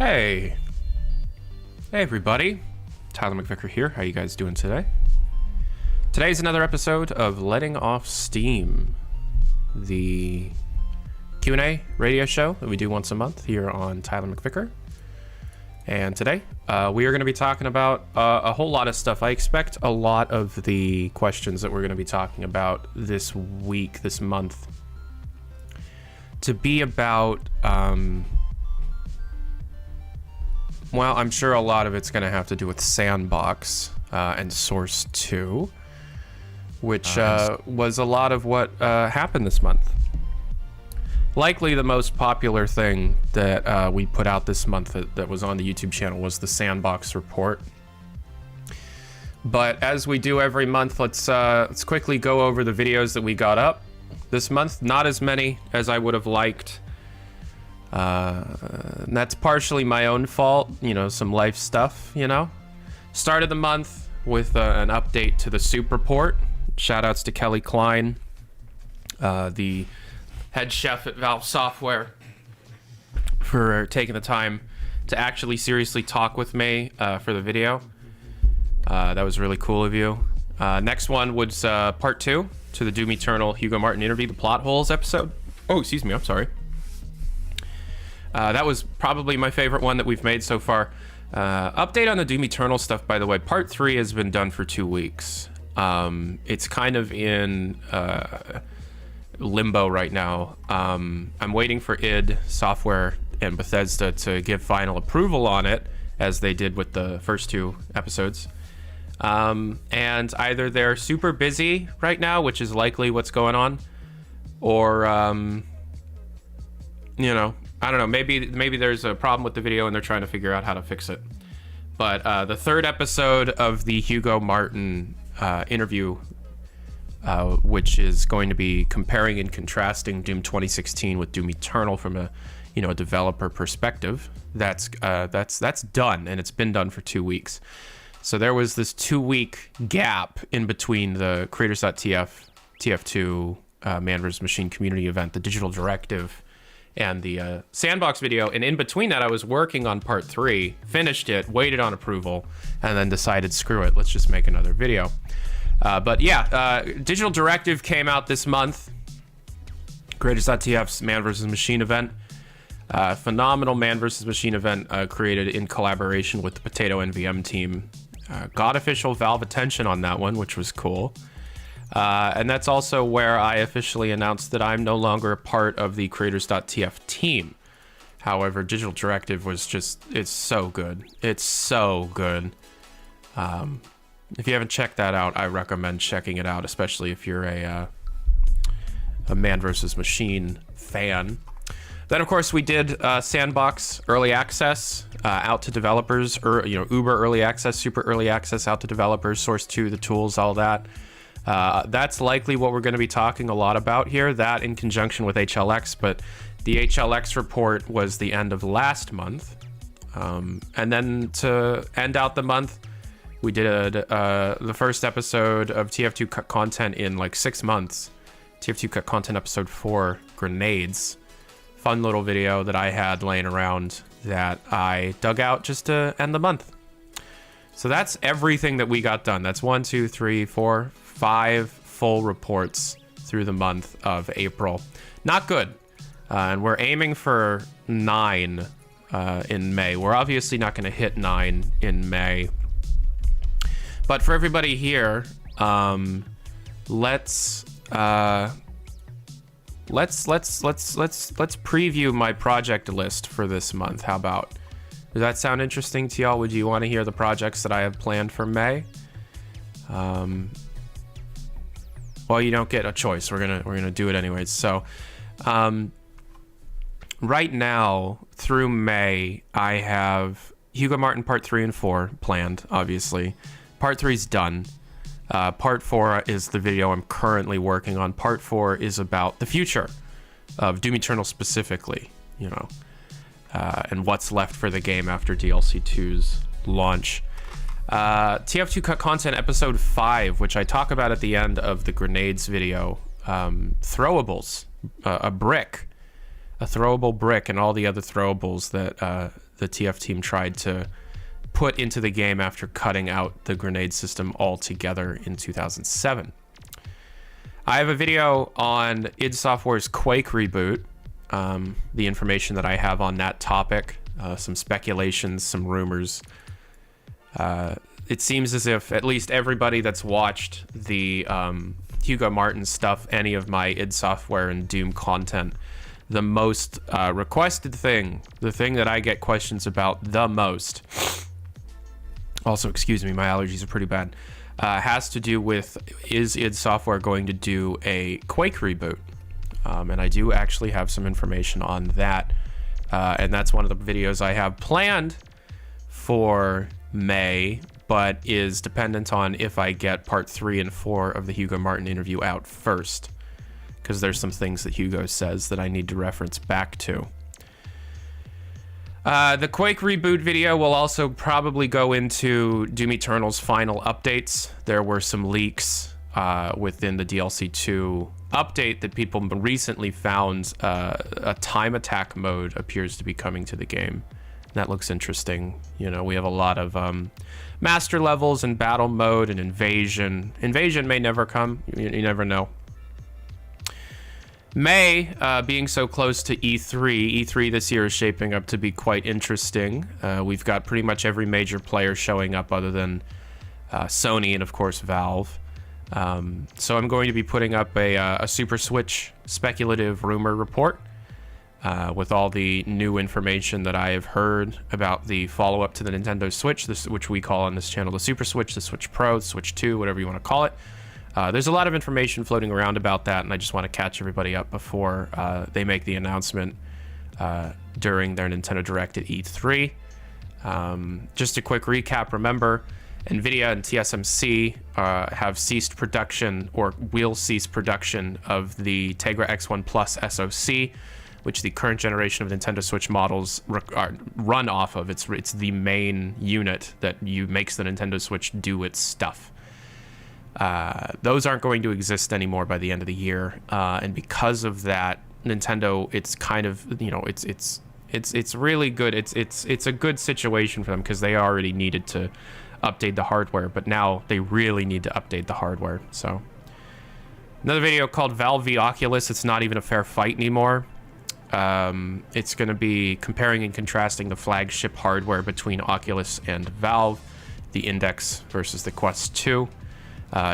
Hey. Hey everybody. Tyler McVicker here. How you guys doing today? Today's another episode of Letting Off Steam, the Q&A radio show that we do once a month here on Tyler McVicker. And today, we are going to be talking about a whole lot of stuff. I expect a lot of the questions that we're going to be talking about this week, this month, to be about, well, I'm sure a lot of it's going to have to do with Sandbox and Source 2, which was a lot of what happened this month. Likely the most popular thing that we put out this month that was on the YouTube channel was the Sandbox report. But as we do every month, let's quickly go over the videos that we got up this month. Not as many as I would have liked. And that's partially my own fault, you know, some life stuff, you know. Started the month with an update to the Soup report. Shoutouts to Kelly Klein, the head chef at Valve Software, for taking the time to actually seriously talk with me for the video. That was really cool of you. Next one was part 2 to the Doom Eternal Hugo Martin interview, the plot holes episode. Oh, excuse me, I'm sorry. That was probably my favorite one that we've made so far. Update on the Doom Eternal stuff, by the way. Part 3 has been done for 2 weeks. It's kind of in limbo right now. I'm waiting for id Software and Bethesda to give final approval on it, as they did with the first 2 episodes. And either they're super busy right now, which is likely what's going on, or you know, I don't know, maybe there's a problem with the video and they're trying to figure out how to fix it. But the 3rd episode of the Hugo Martin interview, which is going to be comparing and contrasting Doom 2016 with Doom Eternal from a, you know, a developer perspective, that's done, and it's been done for 2 weeks. So there was this 2-week gap in between the Creators.tf, TF2 Man vs. Machine community event, the Digital Directive, and the Sandbox video. And in between that, I was working on part 3, finished it, waited on approval, and then decided, screw it, let's just make another video. But yeah, Digital Directive came out this month. Creators.tf's Man vs. Machine event. Phenomenal Man vs. Machine event created in collaboration with the Potato NVM team. Got official Valve attention on that one, which was cool. And that's also where I officially announced that I'm no longer a part of the Creators.tf team. However, Digital Directive was just, it's so good. It's so good. If you haven't checked that out, I recommend checking it out, especially if you're a Man vs. Machine fan. Then, of course, we did Sandbox Early Access out to developers, or, you know, Uber Early Access, Super Early Access out to developers, Source 2, the tools, all that. That's likely what we're going to be talking a lot about here, that in conjunction with HLX, but the HLX report was the end of last month. And then to end out the month, we did the first episode of TF2 Cut Content in like 6 months. TF2 Cut Content episode 4, Grenades. Fun little video that I had laying around that I dug out just to end the month. So that's everything that we got done. That's 1, 2, 3, 4, 5 full reports through the month of April. Not good. And we're aiming for 9 in May. We're obviously not going to hit 9 in May. But for everybody here, let's preview my project list for this month. How about? Does that sound interesting to y'all? Would you want to hear the projects that I have planned for May? Well, you don't get a choice. We're gonna do it anyways. So, right now through May, I have Hugo Martin Part 3 and 4 planned. Obviously, Part 3 is done. Part 4 is the video I'm currently working on. Part 4 is about the future of Doom Eternal specifically, you know, and what's left for the game after DLC 2's launch. TF2 Cut Content episode 5, which I talk about at the end of the Grenades video. Throwables, a brick, a throwable brick, and all the other throwables that the TF team tried to put into the game after cutting out the grenade system altogether in 2007. I have a video on id Software's Quake reboot, the information that I have on that topic, some speculations, some rumors. It seems as if at least everybody that's watched the Hugo Martin stuff, any of my id Software and Doom content, the most requested thing, the thing that I get questions about the most, also, excuse me, my allergies are pretty bad, has to do with, is id Software going to do a Quake reboot? And I do actually have some information on that. And that's one of the videos I have planned for May, but is dependent on if I get part 3 and 4 of the Hugo Martin interview out first, because there's some things that Hugo says that I need to reference back to. The Quake reboot video will also probably go into Doom Eternal's final updates. There were some leaks within the DLC 2 update that people recently found. A time attack mode appears to be coming to the game. That looks interesting. You know, we have a lot of master levels and battle mode and invasion. Invasion may never come. You never know. May, being so close to E3 this year is shaping up to be quite interesting. We've got pretty much every major player showing up other than Sony and, of course, Valve. So I'm going to be putting up a Super Switch speculative rumor report with all the new information that I have heard about the follow-up to the Nintendo Switch, which we call on this channel the Super Switch, the Switch Pro, the Switch 2, whatever you want to call it. There's a lot of information floating around about that, and I just want to catch everybody up before they make the announcement during their Nintendo Direct at E3. Just a quick recap, remember, NVIDIA and TSMC have ceased production, or will cease production, of the Tegra X1 Plus SoC, which the current generation of Nintendo Switch models run off of. It's the main unit that makes the Nintendo Switch do its stuff. Those aren't going to exist anymore by the end of the year, and because of that, Nintendo, it's kind of, you know, it's really good. It's a good situation for them because they already needed to update the hardware, but now they really need to update the hardware. So another video called Valve v Oculus. It's not even a fair fight anymore. It's going to be comparing and contrasting the flagship hardware between Oculus and Valve, the Index versus the Quest 2.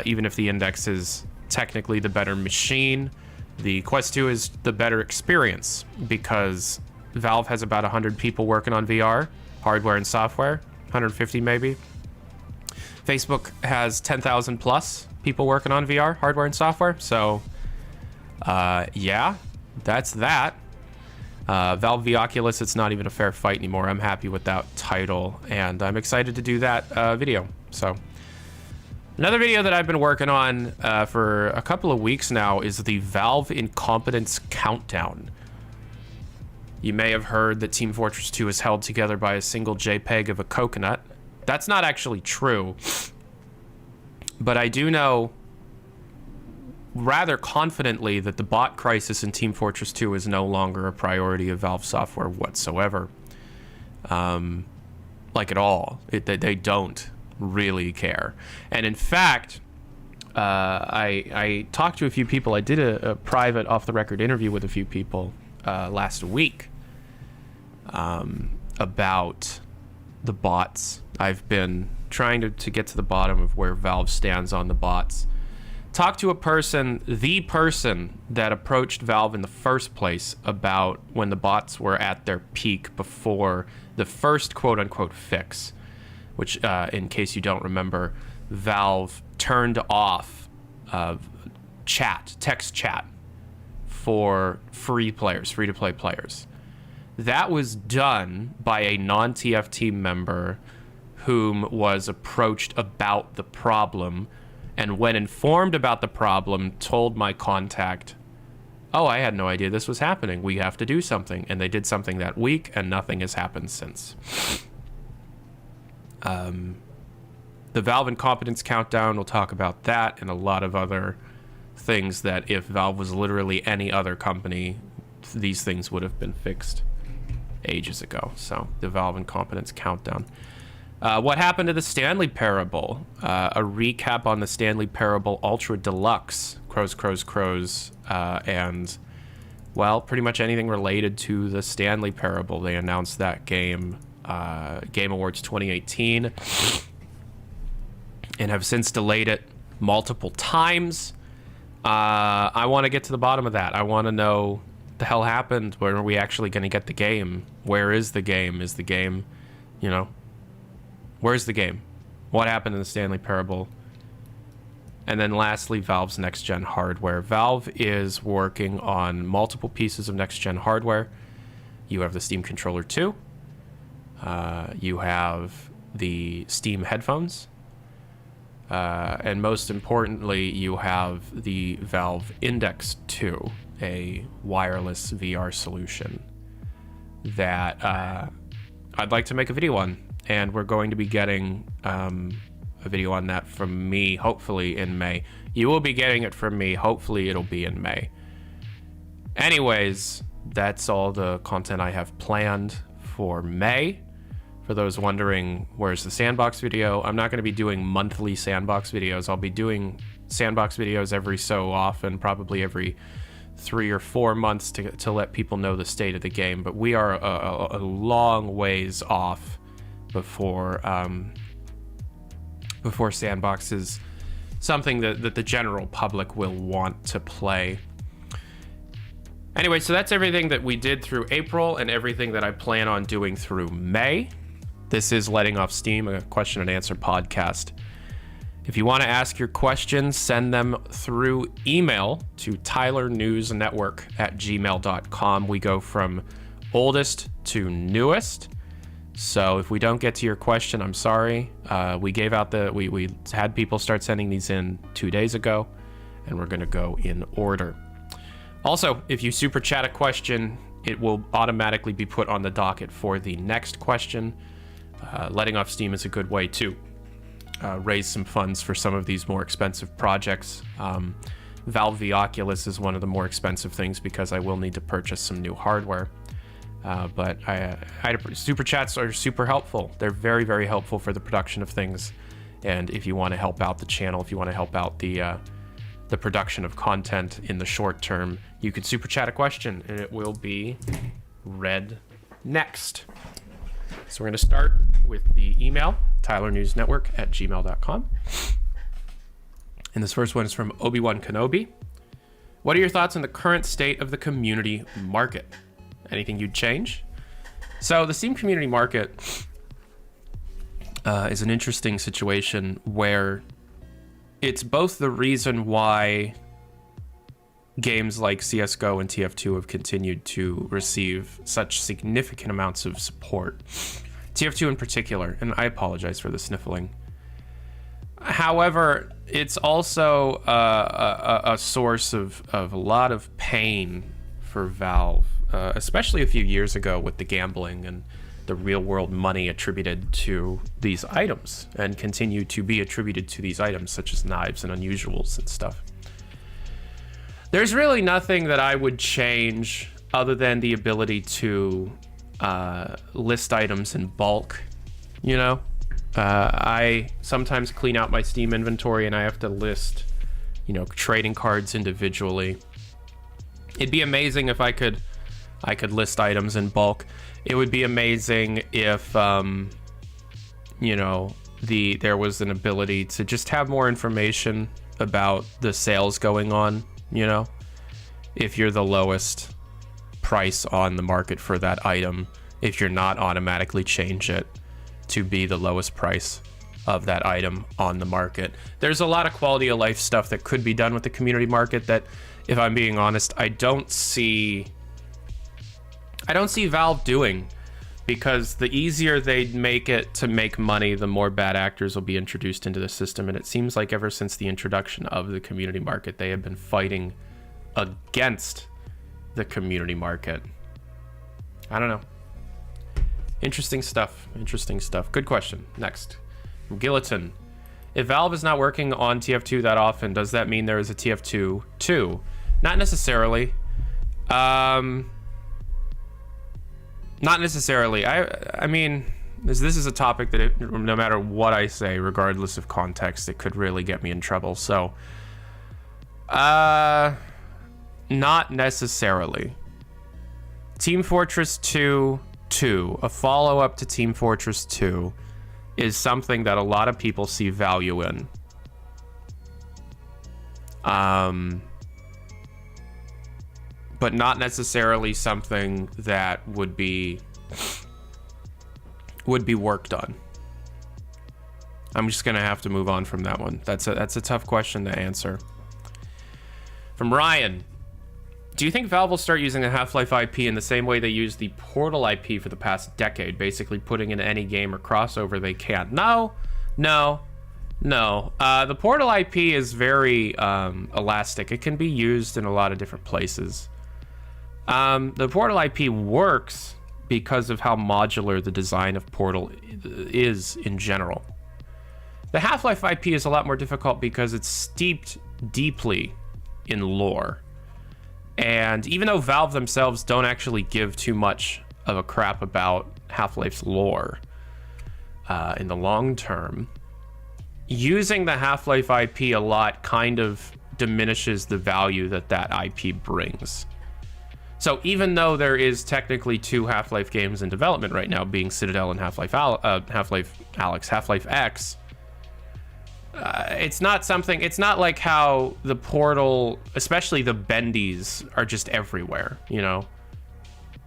Even if the Index is technically the better machine, the Quest 2 is the better experience because Valve has about 100 people working on VR, hardware and software, 150 maybe. Facebook has 10,000 plus people working on VR, hardware and software. So, yeah, that's that. Valve v Oculus, it's not even a fair fight anymore. I'm happy with that title, and I'm excited to do that video. So, another video that I've been working on for a couple of weeks now is the Valve Incompetence Countdown. You may have heard that Team Fortress 2 is held together by a single JPEG of a coconut. That's not actually true, but I do know rather confidently that the bot crisis in Team Fortress 2 is no longer a priority of Valve software whatsoever. Like at all. They don't really care. And in fact, I talked to a few people. I did a private off-the-record interview with a few people last week about the bots. I've been trying to get to the bottom of where Valve stands on the bots. Talked to the person that approached Valve in the first place about when the bots were at their peak before the first quote-unquote fix, which, in case you don't remember, Valve turned off text chat for free-to-play players. That was done by a non-TF team member whom was approached about the problem, and when informed about the problem, told my contact, "Oh, I had no idea this was happening. We have to do something." And they did something that week, and nothing has happened since. The Valve Incompetence Countdown, we'll talk about that and a lot of other things that if Valve was literally any other company, these things would have been fixed ages ago. So the Valve Incompetence Countdown. What happened to the Stanley Parable? A recap on the Stanley Parable Ultra Deluxe. Crows, and, well, pretty much anything related to the Stanley Parable. They announced that game, Game Awards 2018, and have since delayed it multiple times. I want to get to the bottom of that. I want to know the hell happened. When are we actually going to get the game? Where is the game? Is the game, where's the game? What happened in the Stanley Parable? And then lastly, Valve's next-gen hardware. Valve is working on multiple pieces of next-gen hardware. You have the Steam Controller 2. You have the Steam headphones. And most importantly, you have the Valve Index 2, a wireless VR solution that I'd like to make a video on. And we're going to be getting a video on that from me, hopefully in May. You will be getting it from me. Hopefully it'll be in May. Anyways, that's all the content I have planned for May. For those wondering, where's the Sandbox video? I'm not going to be doing monthly Sandbox videos. I'll be doing Sandbox videos every so often, probably every 3 or 4 months to let people know the state of the game. But we are a long ways off before Sandbox is something that the general public will want to play. Anyway, so that's everything that we did through April and everything that I plan on doing through May. This is Letting Off Steam, a question and answer podcast. If you want to ask your questions, send them through email to tylernewsnetwork@gmail.com. We go from oldest to newest. So if we don't get to your question, I'm sorry. We had people start sending these in 2 days ago, and we're going to go in order. Also, if you super chat a question, it will automatically be put on the docket for the next question. Letting Off Steam is a good way to raise some funds for some of these more expensive projects. Valve v Oculus is one of the more expensive things because I will need to purchase some new hardware. But super chats are super helpful. They're very, very helpful for the production of things. And if you want to help out the channel, if you want to help out the production of content in the short term, you can super chat a question and it will be read next. So we're going to start with the email, tylernewsnetwork@gmail.com. And this first one is from Obi-Wan Kenobi. What are your thoughts on the current state of the community market? Anything you'd change? So the Steam community market is an interesting situation where it's both the reason why games like CSGO and TF2 have continued to receive such significant amounts of support. TF2 in particular, and I apologize for the sniffling. However, it's also a source of a lot of pain for Valve, especially a few years ago with the gambling and the real-world money attributed to these items and continue to be attributed to these items, such as knives and unusuals and stuff. There's really nothing that I would change other than the ability to list items in bulk, I sometimes clean out my Steam inventory and I have to list, trading cards individually. It'd be amazing if I could list items in bulk. It would be amazing if, there was an ability to just have more information about the sales going on, if you're the lowest price on the market for that item, if you're not automatically change it to be the lowest price of that item on the market. There's a lot of quality of life stuff that could be done with the community market that, if I'm being honest, I don't see Valve doing, because the easier they make it to make money, the more bad actors will be introduced into the system. And it seems like ever since the introduction of the community market, they have been fighting against the community market. I don't know. Interesting stuff. Good question. Next. Gilliton. If Valve is not working on TF2 that often, does that mean there is a TF2 2? Not necessarily. Not necessarily. I mean, this is a topic that no matter what I say, regardless of context, it could really get me in trouble. So, not necessarily. Team Fortress 2, a follow-up to Team Fortress 2, is something that a lot of people see value in. But not necessarily something that would be worked on. I'm just gonna have to move on from that one. That's a tough question to answer. From Ryan, do you think Valve will start using the Half-Life IP in the same way they used the Portal IP for the past decade, basically putting in any game or crossover they can? No. The Portal IP is very elastic. It can be used in a lot of different places. The Portal IP works because of how modular the design of Portal is in general. The Half-Life IP is a lot more difficult because it's steeped deeply in lore. And even though Valve themselves don't actually give too much of a crap about Half-Life's lore in the long term, using the Half-Life IP a lot kind of diminishes the value that IP brings. So even though there is technically 2 Half-Life games in development right now, being Citadel and Half-Life X, it's not like how the Portal, especially the bendies, are just everywhere, you know?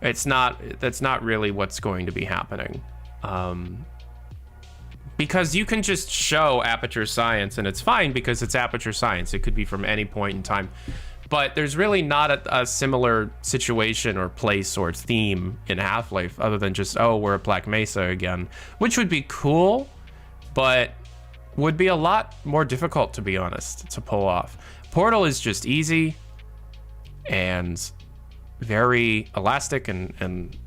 That's not really what's going to be happening. Because you can just show Aperture Science, and it's fine because it's Aperture Science. It could be from any point in time. But there's really not a similar situation or place or theme in Half-Life other than just, oh, we're at Black Mesa again, which would be cool, but would be a lot more difficult, to be honest, to pull off. Portal is just easy and very elastic, and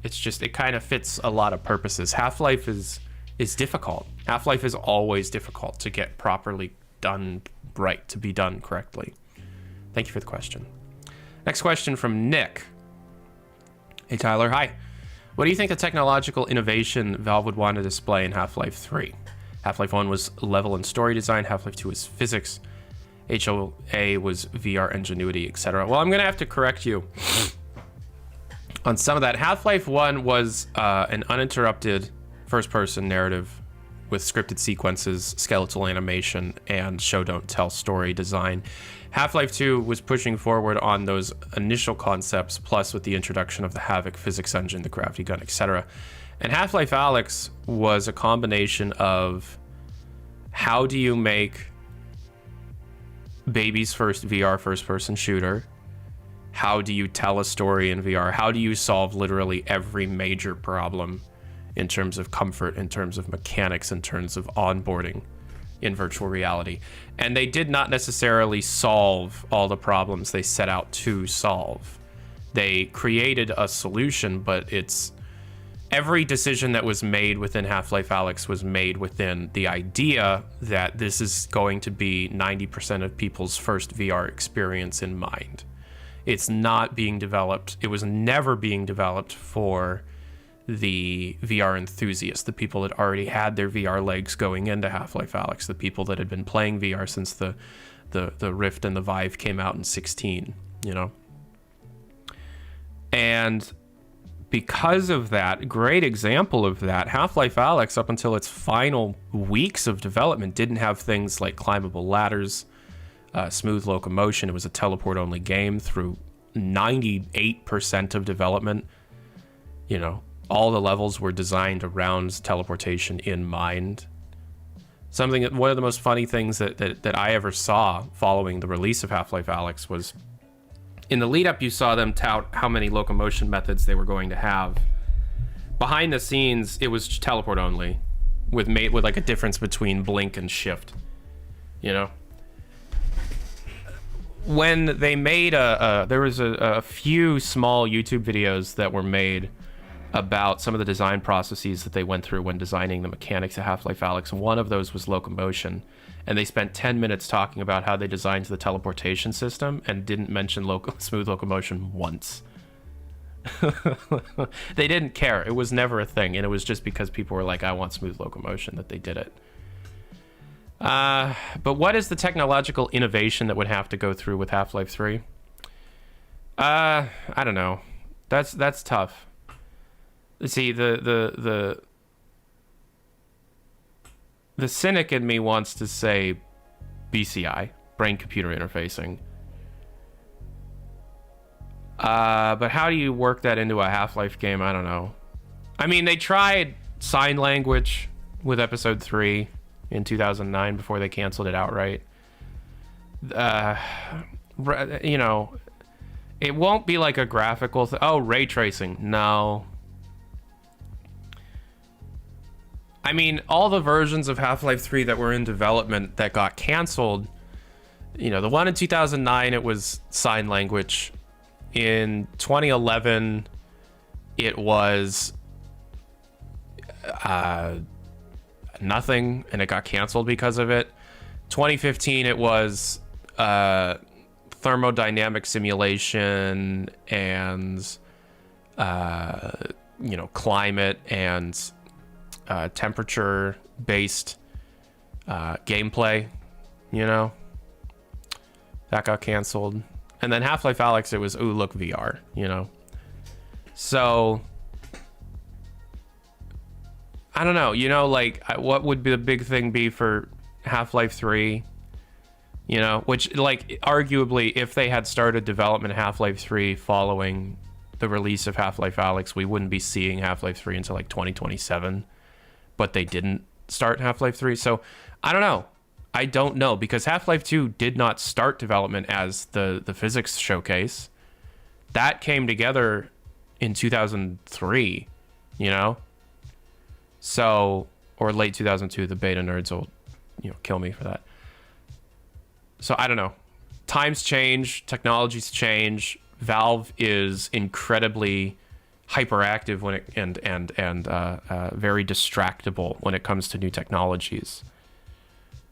it's just, it kind of fits a lot of purposes. Half-Life is difficult. Half-Life is always difficult to get properly done right, to be done correctly. Thank you for the question. Next question from Nick. Hey, Tyler. Hi. What do you think the technological innovation Valve would want to display in Half-Life 3? Half-Life 1 was level and story design. Half-Life 2 was physics. HOA was VR ingenuity, etc. Well, I'm going to have to correct you on some of that. Half-Life 1 was an uninterrupted first-person narrative with scripted sequences, skeletal animation, and show-don't-tell story design. Half-Life 2 was pushing forward on those initial concepts, plus with the introduction of the Havoc physics engine, the gravity gun, etc. And Half-Life Alyx was a combination of how do you make baby's first VR first-person shooter? How do you tell a story in VR? How do you solve literally every major problem in terms of comfort, in terms of mechanics, in terms of onboarding in virtual reality? And they did not necessarily solve all the problems they set out to solve. They created a solution, but it's every decision that was made within Half-Life Alyx was made within the idea that this is going to be 90% of people's first VR experience in mind. It's not being developed. It was never being developed for the VR enthusiasts, the people that already had their VR legs going into Half-Life Alyx, the people that had been playing VR since the Rift and the Vive came out in 2016, you know? And because of that, great example of that, Half-Life Alyx, up until its final weeks of development, didn't have things like climbable ladders, smooth locomotion. It was a teleport-only game through 98% of development. You know, all the levels were designed around teleportation in mind. One of the most funny things that I ever saw following the release of Half-Life Alyx was in the lead up, you saw them tout how many locomotion methods they were going to have. Behind the scenes, it was teleport only, with like a difference between blink and shift. You know, when they made there was a few small YouTube videos that were made about some of the design processes that they went through when designing the mechanics of Half-Life Alyx, and one of those was locomotion. And they spent 10 minutes talking about how they designed the teleportation system and didn't mention smooth locomotion once. They didn't care. It was never a thing, and it was just because people were like, I want smooth locomotion, that they did it. But what is the technological innovation that would have to go through with Half-Life 3? I don't know. That's tough. See, the cynic in me wants to say BCI, brain computer interfacing. But how do you work that into a Half-Life game? I don't know. I mean, they tried sign language with episode 3 in 2009 before they canceled it outright. You know, it won't be like a graphical oh, ray tracing. No. I mean, all the versions of Half-Life 3 that were in development that got canceled, you know, the one in 2009, it was sign language. In 2011, it was nothing, and it got canceled because of it. 2015, it was thermodynamic simulation and, you know, climate and temperature-based gameplay, you know. That got canceled. And then Half-Life Alyx, it was, ooh, look, VR, you know. So, I don't know, you know, like, what would be the big thing be for Half-Life 3? You know, which, like, arguably, if they had started development of Half-Life 3 following the release of Half-Life Alyx, we wouldn't be seeing Half-Life 3 until, like, 2027. But they didn't start Half-Life 3, so, I don't know. I don't know, because Half-Life 2 did not start development as the physics showcase. That came together in 2003, you know? So, or late 2002, the beta nerds will, you know, kill me for that. So, I don't know. Times change, technologies change. Valve is incredibly hyperactive when it and very distractible when it comes to new technologies.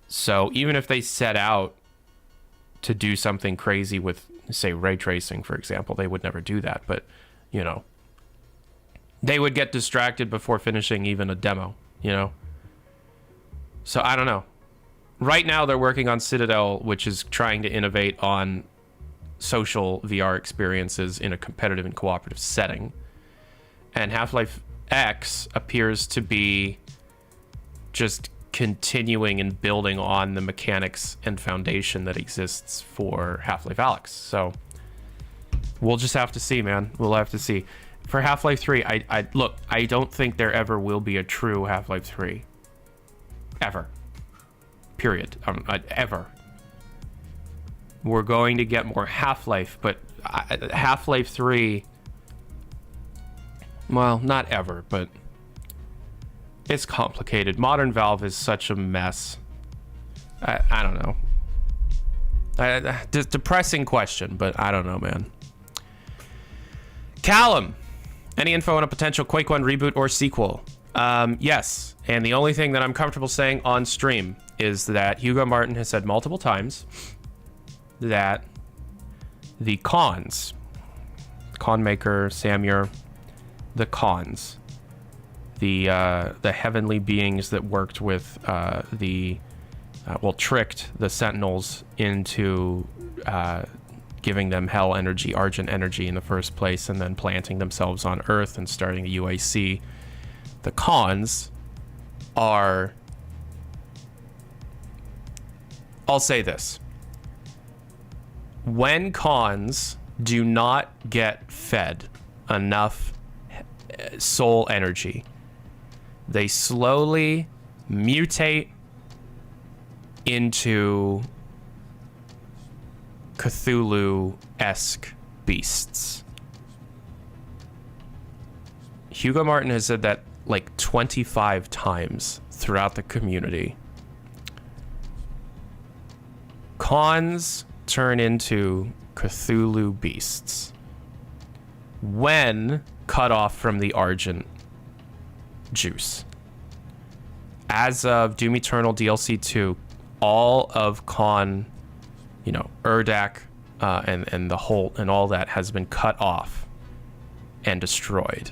So even if they set out to do something crazy with, say, ray tracing, for example, they would never do that. But, you know, they would get distracted before finishing even a demo, you know? So I don't know. Right now they're working on Citadel, which is trying to innovate on social VR experiences in a competitive and cooperative setting. And Half-Life X appears to be just continuing and building on the mechanics and foundation that exists for Half-Life Alyx. So we'll just have to see, man. We'll have to see. For Half-Life 3, I look, I don't think there ever will be a true Half-Life 3. Ever. Period. Ever. We're going to get more Half-Life, but Half-Life 3, well, not ever, but it's complicated. Modern Valve is such a mess. I don't know. Depressing question, but I don't know, man. Callum, any info on a potential Quake 1 reboot or sequel? Yes, and the only thing that I'm comfortable saying on stream is that Hugo Martin has said multiple times that the cons, con maker, Samur, the cons, the heavenly beings that worked with tricked the Sentinels into giving them hell energy, Argent energy in the first place, and then planting themselves on Earth and starting the UAC. The cons are, I'll say this. When cons do not get fed enough soul energy, they slowly mutate into Cthulhu-esque beasts. Hugo Martin has said that like 25 times throughout the community. Cons turn into Cthulhu beasts when cut off from the Argent juice. As of Doom Eternal DLC 2, all of Con, Urdak, and the Holt and all that has been cut off. and destroyed.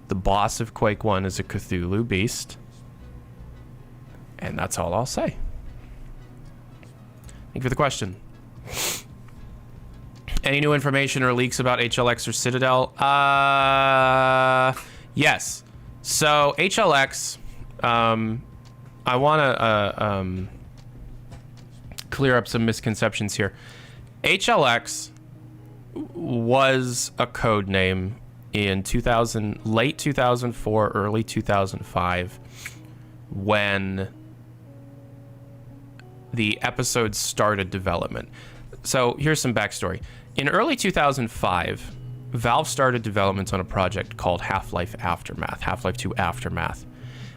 The boss of Quake 1 is a Cthulhu beast. And that's all I'll say. Thank you for the question. Any new information or leaks about HLX or Citadel? Yes. So HLX, I want to clear up some misconceptions here. HLX was a code name in late 2004, early 2005, when the episodes started development. So here's some backstory. In early 2005, Valve started development on a project called Half-Life Aftermath, Half-Life 2 Aftermath.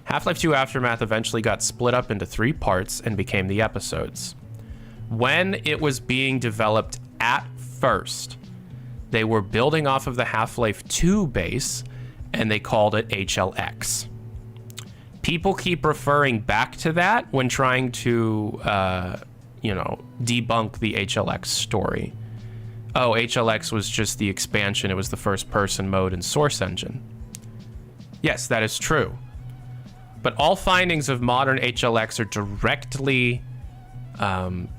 Half-Life 2 Aftermath eventually got split up into 3 parts and became the episodes. When it was being developed at first, they were building off of the Half-Life 2 base, and they called it HLX. People keep referring back to that when trying to, debunk the HLX story. Oh, HLX was just the expansion. It was the first-person mode and Source Engine. Yes, that is true. But all findings of modern HLX are directly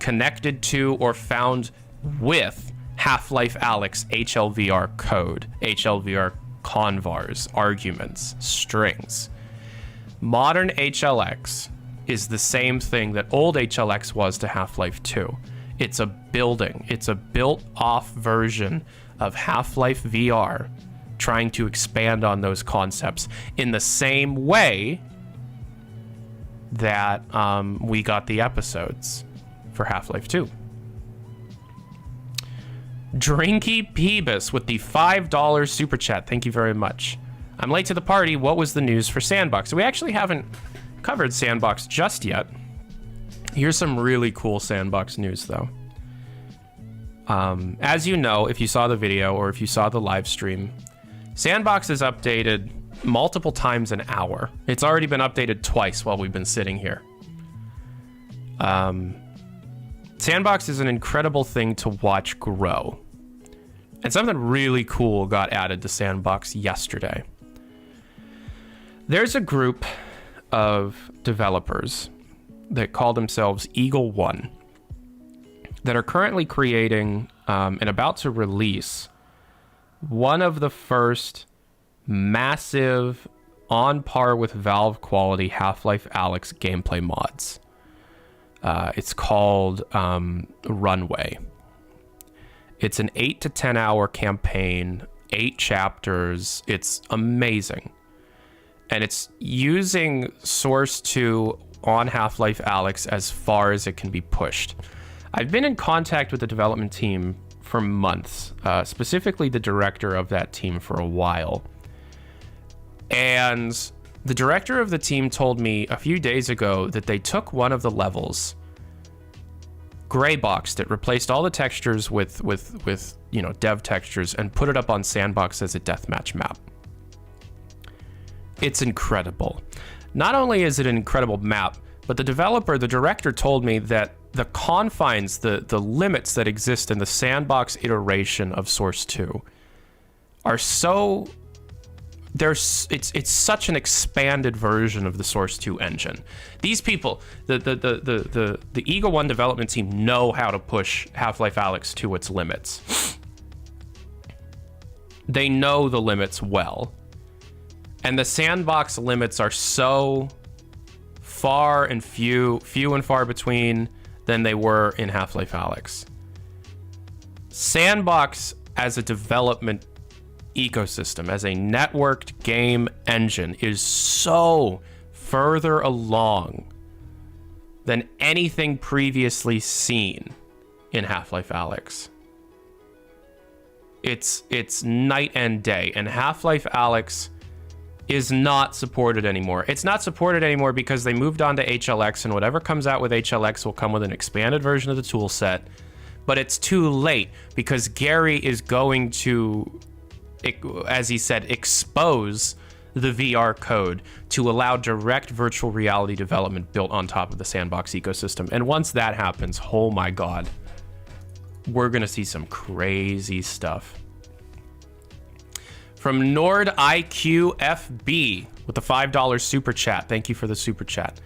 connected to or found with Half-Life Alyx HLVR code, HLVR convars, arguments, strings. Modern HLX is the same thing that old HLX was to Half-Life 2. It's a building. It's a built-off version of Half-Life VR trying to expand on those concepts in the same way that we got the episodes for Half-Life 2. Drinky Peebus with the $5 super chat. Thank you very much. I'm late to the party. What was the news for Sandbox? So we actually haven't covered Sandbox just yet. Here's some really cool Sandbox news, though. As you know, if you saw the video or if you saw the live stream, Sandbox is updated multiple times an hour. It's already been updated twice while we've been sitting here. Sandbox is an incredible thing to watch grow. And something really cool got added to Sandbox yesterday. There's a group of developers that call themselves Eagle One that are currently creating and about to release one of the first massive, on par with Valve quality Half-Life Alyx gameplay mods. It's called Runway. It's an 8 to 10 hour campaign, 8 chapters. It's amazing. And it's using Source 2 on Half-Life Alyx as far as it can be pushed. I've been in contact with the development team for months, specifically the director of that team for a while. And the director of the team told me a few days ago that they took one of the levels, gray boxed it, replaced all the textures with dev textures, and put it up on Sandbox as a deathmatch map. It's incredible. Not only is it an incredible map, but the director told me that the confines, the limits that exist in the Sandbox iteration of Source 2 are so... It's such an expanded version of the Source 2 engine. These people, the Eagle One development team, know how to push Half-Life Alyx to its limits. They know the limits well. And the Sandbox limits are so far and few and far between than they were in Half-Life Alyx. Sandbox as a development ecosystem, as a networked game engine, is so further along than anything previously seen in Half-Life Alyx. It's night and day, and Half-Life Alyx is not supported anymore. It's not supported anymore because they moved on to HLX, and whatever comes out with HLX will come with an expanded version of the tool set. But it's too late because Gary is going to, as he said, expose the VR code to allow direct virtual reality development built on top of the Sandbox ecosystem. And once that happens, oh my God, we're going to see some crazy stuff. From NordIQFB with the $5 super chat. Thank you for the super chat.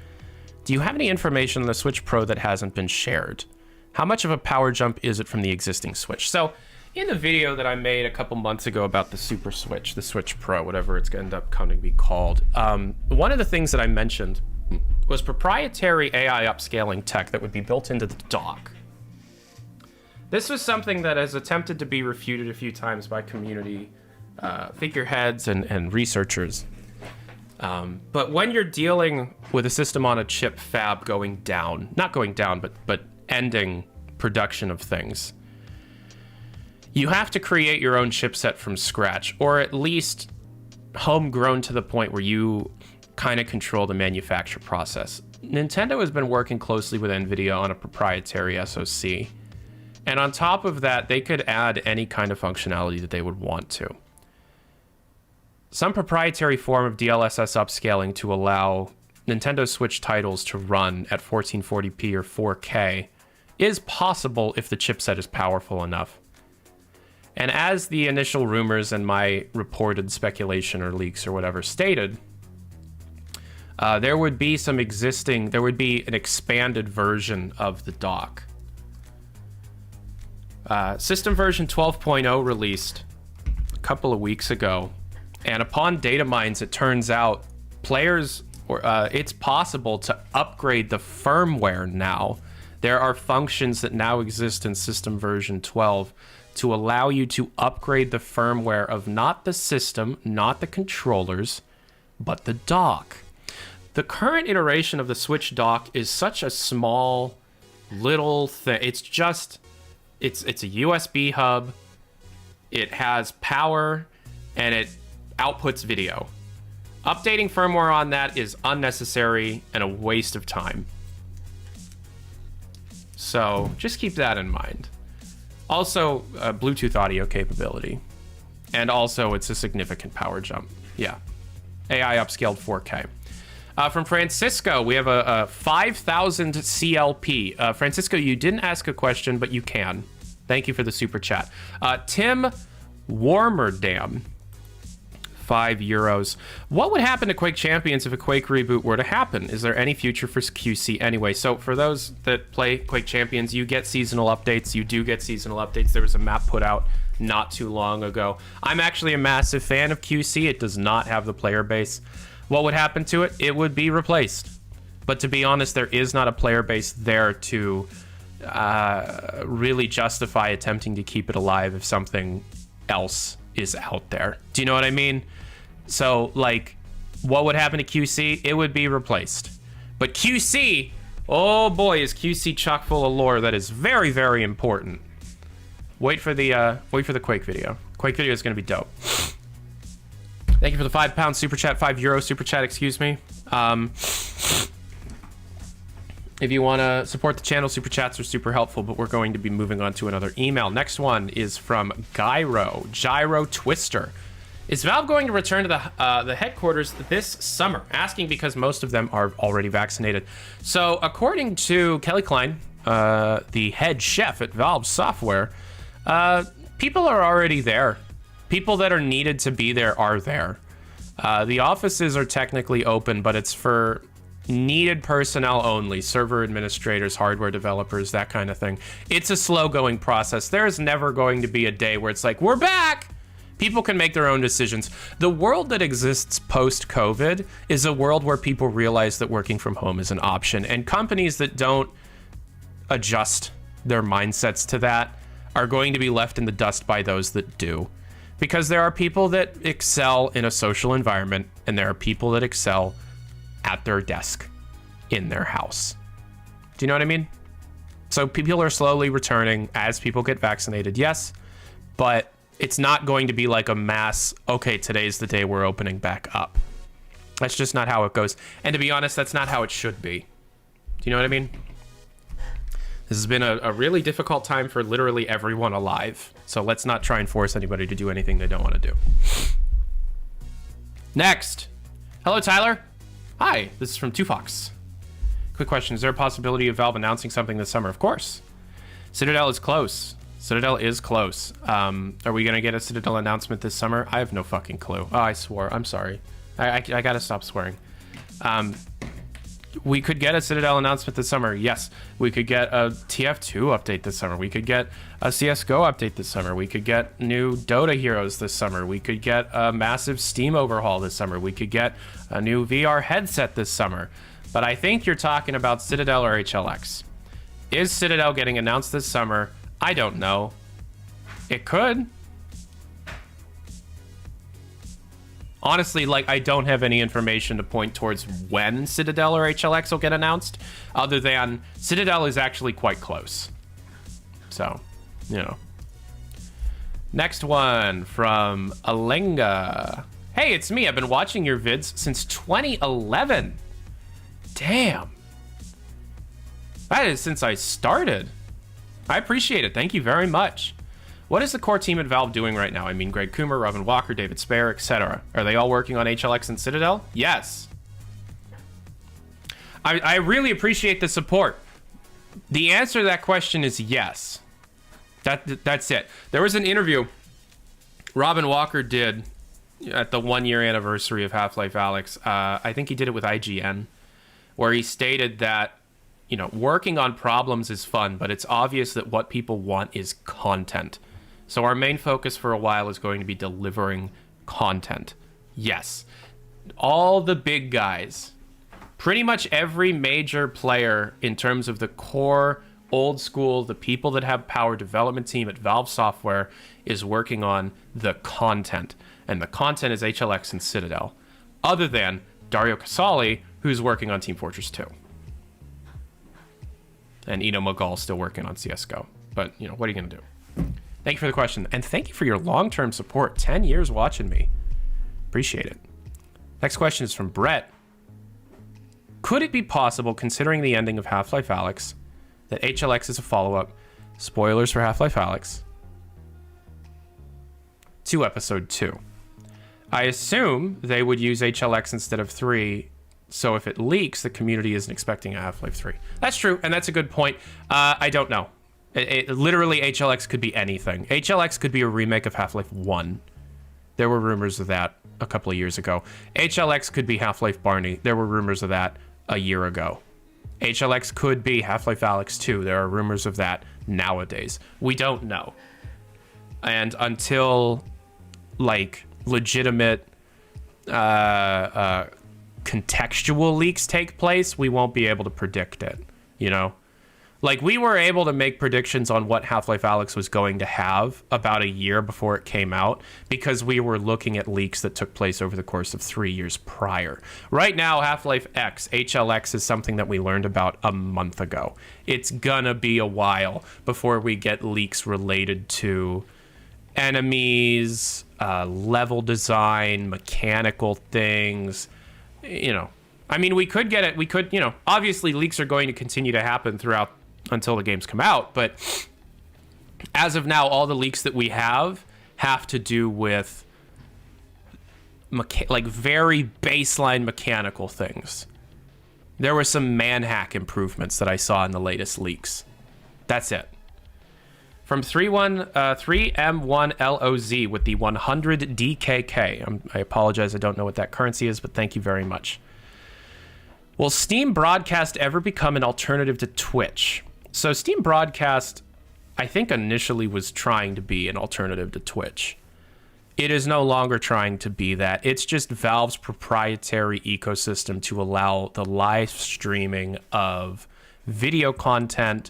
Do you have any information on the Switch Pro that hasn't been shared? How much of a power jump is it from the existing Switch? So in the video that I made a couple months ago about the Super Switch, the Switch Pro, whatever it's going to end up coming to be called, one of the things that I mentioned was proprietary AI upscaling tech that would be built into the dock. This was something that has attempted to be refuted a few times by community figureheads and researchers. But when you're dealing with a system on a chip fab going down, not going down, but ending production of things, you have to create your own chipset from scratch, or at least homegrown to the point where you kind of control the manufacture process. Nintendo has been working closely with NVIDIA on a proprietary SoC. And on top of that, they could add any kind of functionality that they would want to. Some proprietary form of DLSS upscaling to allow Nintendo Switch titles to run at 1440p or 4K is possible if the chipset is powerful enough. And as the initial rumors and my reported speculation or leaks or whatever stated, there would be an expanded version of the dock. System version 12.0 released a couple of weeks ago, and upon data mines, it turns out it's possible to upgrade the firmware now. There are functions that now exist in system version 12 to allow you to upgrade the firmware of not the system, not the controllers, but the dock. The current iteration of the Switch dock is such a small little thing. It's a USB hub, it has power, and it outputs video. Updating firmware on that is unnecessary and a waste of time. So just keep that in mind. Also, Bluetooth audio capability. And also, it's a significant power jump. Yeah. AI upscaled 4K. From Francisco, we have a 5,000 CLP. Francisco, you didn't ask a question, but you can. Thank you for the super chat. Tim Warmerdam, €5. What would happen to Quake Champions if a Quake reboot were to happen? Is there any future for QC anyway? So for those that play Quake Champions, you get seasonal updates. You do get seasonal updates. There was a map put out not too long ago. I'm actually a massive fan of QC. It does not have the player base. What would happen to it? It would be replaced. But to be honest, there is not a player base there to really justify attempting to keep it alive if something else is out there. Do you know what I mean? So, like, what would happen to QC? It would be replaced. But QC, oh boy, is QC chock full of lore that is very, very important. Wait for the Quake video. Quake video is going to be dope. Thank you for the £5 super chat, €5 super chat, excuse me. If you want to support the channel, super chats are super helpful, but we're going to be moving on to another email. Next one is from Gyro Twister. Is Valve going to return to the headquarters this summer? Asking because most of them are already vaccinated. So according to Kelly Klein, the head chef at Valve Software, people are already there. People that are needed to be there are there. The offices are technically open, but it's for needed personnel only, server administrators, hardware developers, that kind of thing. It's a slow going process. There's never going to be a day where it's like, we're back. People can make their own decisions. The world that exists post-COVID is a world where people realize that working from home is an option, and companies that don't adjust their mindsets to that are going to be left in the dust by those that do. Because there are people that excel in a social environment, and there are people that excel at their desk in their house. Do you know what I mean? So people are slowly returning as people get vaccinated, yes, but it's not going to be like a mass, okay, today's the day we're opening back up. That's just not how it goes. And to be honest, that's not how it should be. Do you know what I mean? This has been a really difficult time for literally everyone alive. So let's not try and force anybody to do anything they don't want to do. Next. Hello, Tyler. Hi, this is from Tufox. Quick question, is there a possibility of Valve announcing something this summer? Of course. Citadel is close. Citadel is close. Are we going to get a Citadel announcement this summer? I have no fucking clue. Oh, I swore. I'm sorry. I got to stop swearing. We could get a Citadel announcement this summer. Yes. We could get a TF2 update this summer. We could get a CSGO update this summer. We could get new Dota heroes this summer. We could get a massive Steam overhaul this summer. We could get a new VR headset this summer. But I think you're talking about Citadel or HLX. Is Citadel getting announced this summer? I don't know. It could. Honestly, like, I don't have any information to point towards when Citadel or HLX will get announced, other than Citadel is actually quite close. So, you know. Next one from Alenga. Hey, it's me. I've been watching your vids since 2011. Damn. That is since I started. I appreciate it. Thank you very much. What is the core team at Valve doing right now? I mean, Greg Coomer, Robin Walker, David Spare, etc. Are they all working on HLX and Citadel? Yes. I really appreciate the support. The answer to that question is yes. That's it. There was an interview Robin Walker did at the 1-year anniversary of Half-Life Alyx. I think he did it with IGN, where he stated that, you know, working on problems is fun, but it's obvious that what people want is content. So our main focus for a while is going to be delivering content. Yes. All the big guys, pretty much every major player in terms of the core, old school, the people that have power development team at Valve Software is working on the content. And the content is HLX and Citadel. Other than Dario Casali, who's working on Team Fortress 2. And Eno Magal still working on CSGO. But, you know, what are you going to do? Thank you for the question. And thank you for your long-term support. 10 years watching me. Appreciate it. Next question is from Brett. Could it be possible, considering the ending of Half-Life Alyx, that HLX is a follow-up, spoilers for Half-Life Alyx, to Episode 2? I assume they would use HLX instead of 3, so if it leaks, the community isn't expecting a Half-Life 3. That's true, and that's a good point. I don't know. Literally, HLX could be anything. HLX could be a remake of Half-Life 1. There were rumors of that a couple of years ago. HLX could be Half-Life Barney. There were rumors of that a year ago. HLX could be Half-Life Alyx 2. There are rumors of that nowadays. We don't know. And until, like, legitimate contextual leaks take place, we won't be able to predict it, you know? Like, we were able to make predictions on what Half-Life Alyx was going to have about a year before it came out because we were looking at leaks that took place over the course of 3 years prior. Right now, Half-Life X, HLX, is something that we learned about a month ago. It's gonna be a while before we get leaks related to enemies, level design, mechanical things, you know. I mean, we could get it. We could, you know, obviously leaks are going to continue to happen throughout until the games come out. But as of now, all the leaks that we have to do with like very baseline mechanical things. There were some manhack improvements that I saw in the latest leaks. That's it. From 3M1LOZ with the 100 DKK. I apologize, I don't know what that currency is, but thank you very much. Will Steam Broadcast ever become an alternative to Twitch? So Steam Broadcast, I think initially was trying to be an alternative to Twitch. It is no longer trying to be that. It's just Valve's proprietary ecosystem to allow the live streaming of video content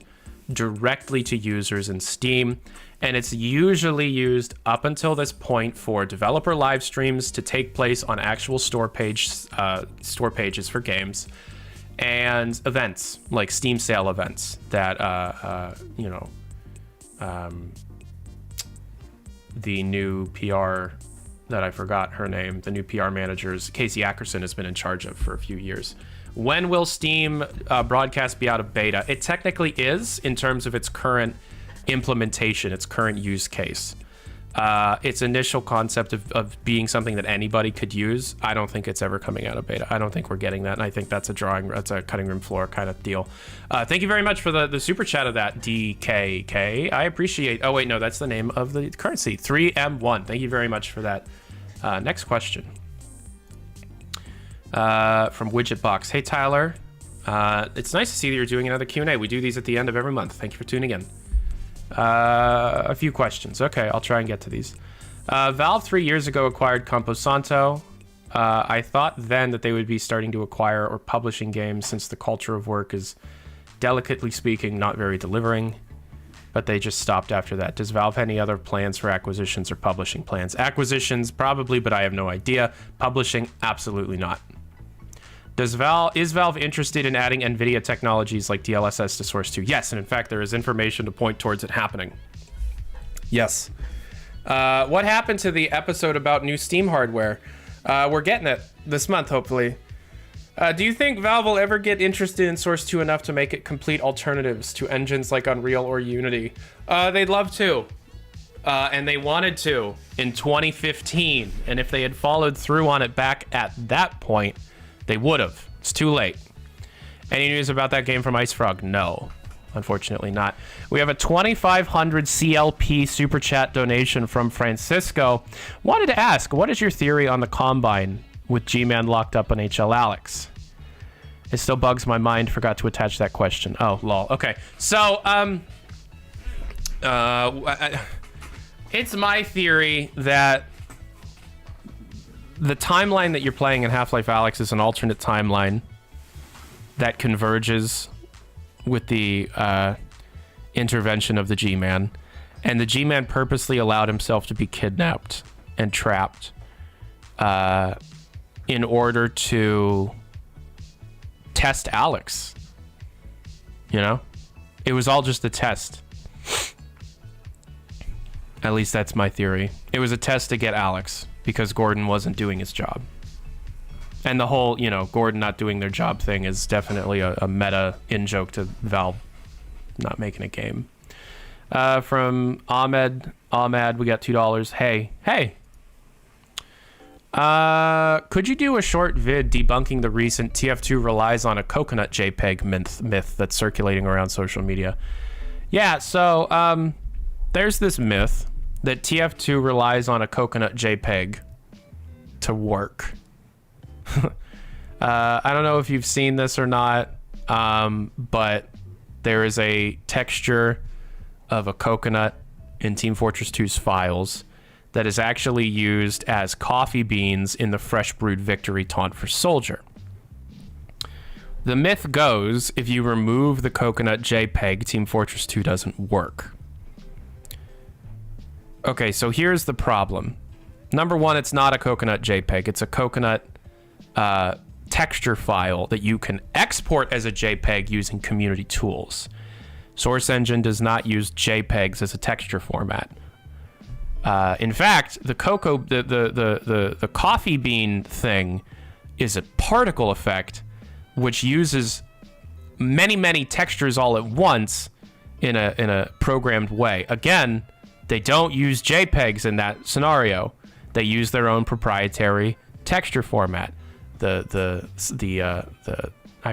directly to users in Steam. And it's usually used up until this point for developer live streams to take place on actual store pages for games and events like Steam sale events that the new PR that I forgot her name, the new PR managers Casey Ackerson has been in charge of for a few years. When will Steam Broadcast be out of beta? It technically is in terms of its current implementation, its current use case. its initial concept of being something that anybody could use, I don't think it's ever coming out of beta. I don't think we're getting that, and I think that's a cutting room floor kind of deal. Thank you very much for the super chat of that, DKK. I appreciate... Oh, wait, no, that's the name of the currency. 3M1. Thank you very much for that. Next question. From Widgetbox. Hey, Tyler. It's nice to see that you're doing another Q&A. We do these at the end of every month. Thank you for tuning in. A few questions. Okay, I'll try and get to these. Valve 3 years ago acquired Camposanto. I thought then that they would be starting to acquire or publishing games since the culture of work is, delicately speaking, not very delivering. But they just stopped after that. Does Valve have any other plans for acquisitions or publishing plans? Acquisitions, probably, but I have no idea. Publishing, absolutely not. Is Valve interested in adding NVIDIA technologies like DLSS to Source 2? Yes, and in fact, there is information to point towards it happening. Yes. What happened to the episode about new Steam hardware? We're getting it this month, hopefully. Do you think Valve will ever get interested in Source 2 enough to make it complete alternatives to engines like Unreal or Unity? They'd love to. And they wanted to in 2015. And if they had followed through on it back at that point, they would have. It's too late. Any news about that game from Ice Frog? No, unfortunately not. We have a 2,500 CLP super chat donation from Francisco. Wanted to ask, what is your theory on the Combine with G-Man locked up on HL Alex? It still bugs my mind. Forgot to attach that question. Oh, lol. Okay. So, it's my theory that the timeline that you're playing in Half-Life Alyx is an alternate timeline that converges with the intervention of the G-Man. And the G-Man purposely allowed himself to be kidnapped and trapped in order to test Alyx. You know? It was all just a test. At least that's my theory. It was a test to get Alyx, because Gordon wasn't doing his job. And the whole, Gordon not doing their job thing is definitely a meta in-joke to Valve not making a game. From Ahmed, we got $2. Hey. Could you do a short vid debunking the recent TF2 relies on a coconut JPEG myth that's circulating around social media? Yeah, so there's this myth that TF2 relies on a coconut JPEG to work. I don't know if you've seen this or not, but there is a texture of a coconut in Team Fortress 2's files that is actually used as coffee beans in the Fresh Brewed Victory taunt for Soldier. The myth goes, if you remove the coconut JPEG, Team Fortress 2 doesn't work. Okay, so here's the problem. Number one, it's not a coconut JPEG. It's a coconut texture file that you can export as a JPEG using community tools. Source Engine does not use JPEGs as a texture format. In fact, the coffee bean thing is a particle effect, which uses many textures all at once in a programmed way. Again, they don't use JPEGs in that scenario. They use their own proprietary texture format. I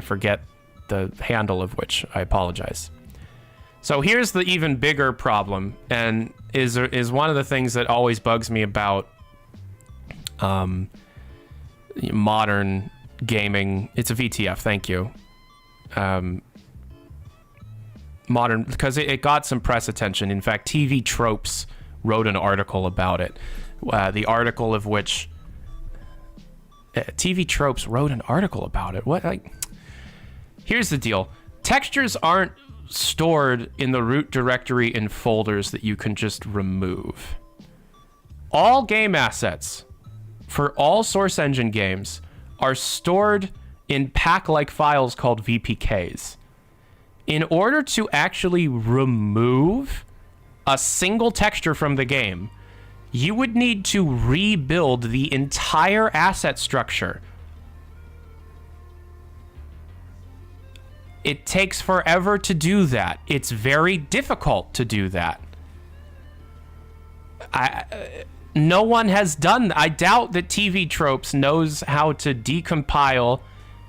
forget the handle of which. I apologize. So here's the even bigger problem, and is one of the things that always bugs me about modern gaming. It's a VTF, thank you. Modern, because it got some press attention. In fact, TV Tropes wrote an article about it. The article of which TV Tropes wrote an article about it. What? Here's the deal. Textures aren't stored in the root directory in folders that you can just remove. All game assets for all Source Engine games are stored in pack-like files called VPKs. In order to actually remove a single texture from the game, you would need to rebuild the entire asset structure. It takes forever to do that. It's very difficult to do that. No one has done. I doubt that TV Tropes knows how to decompile,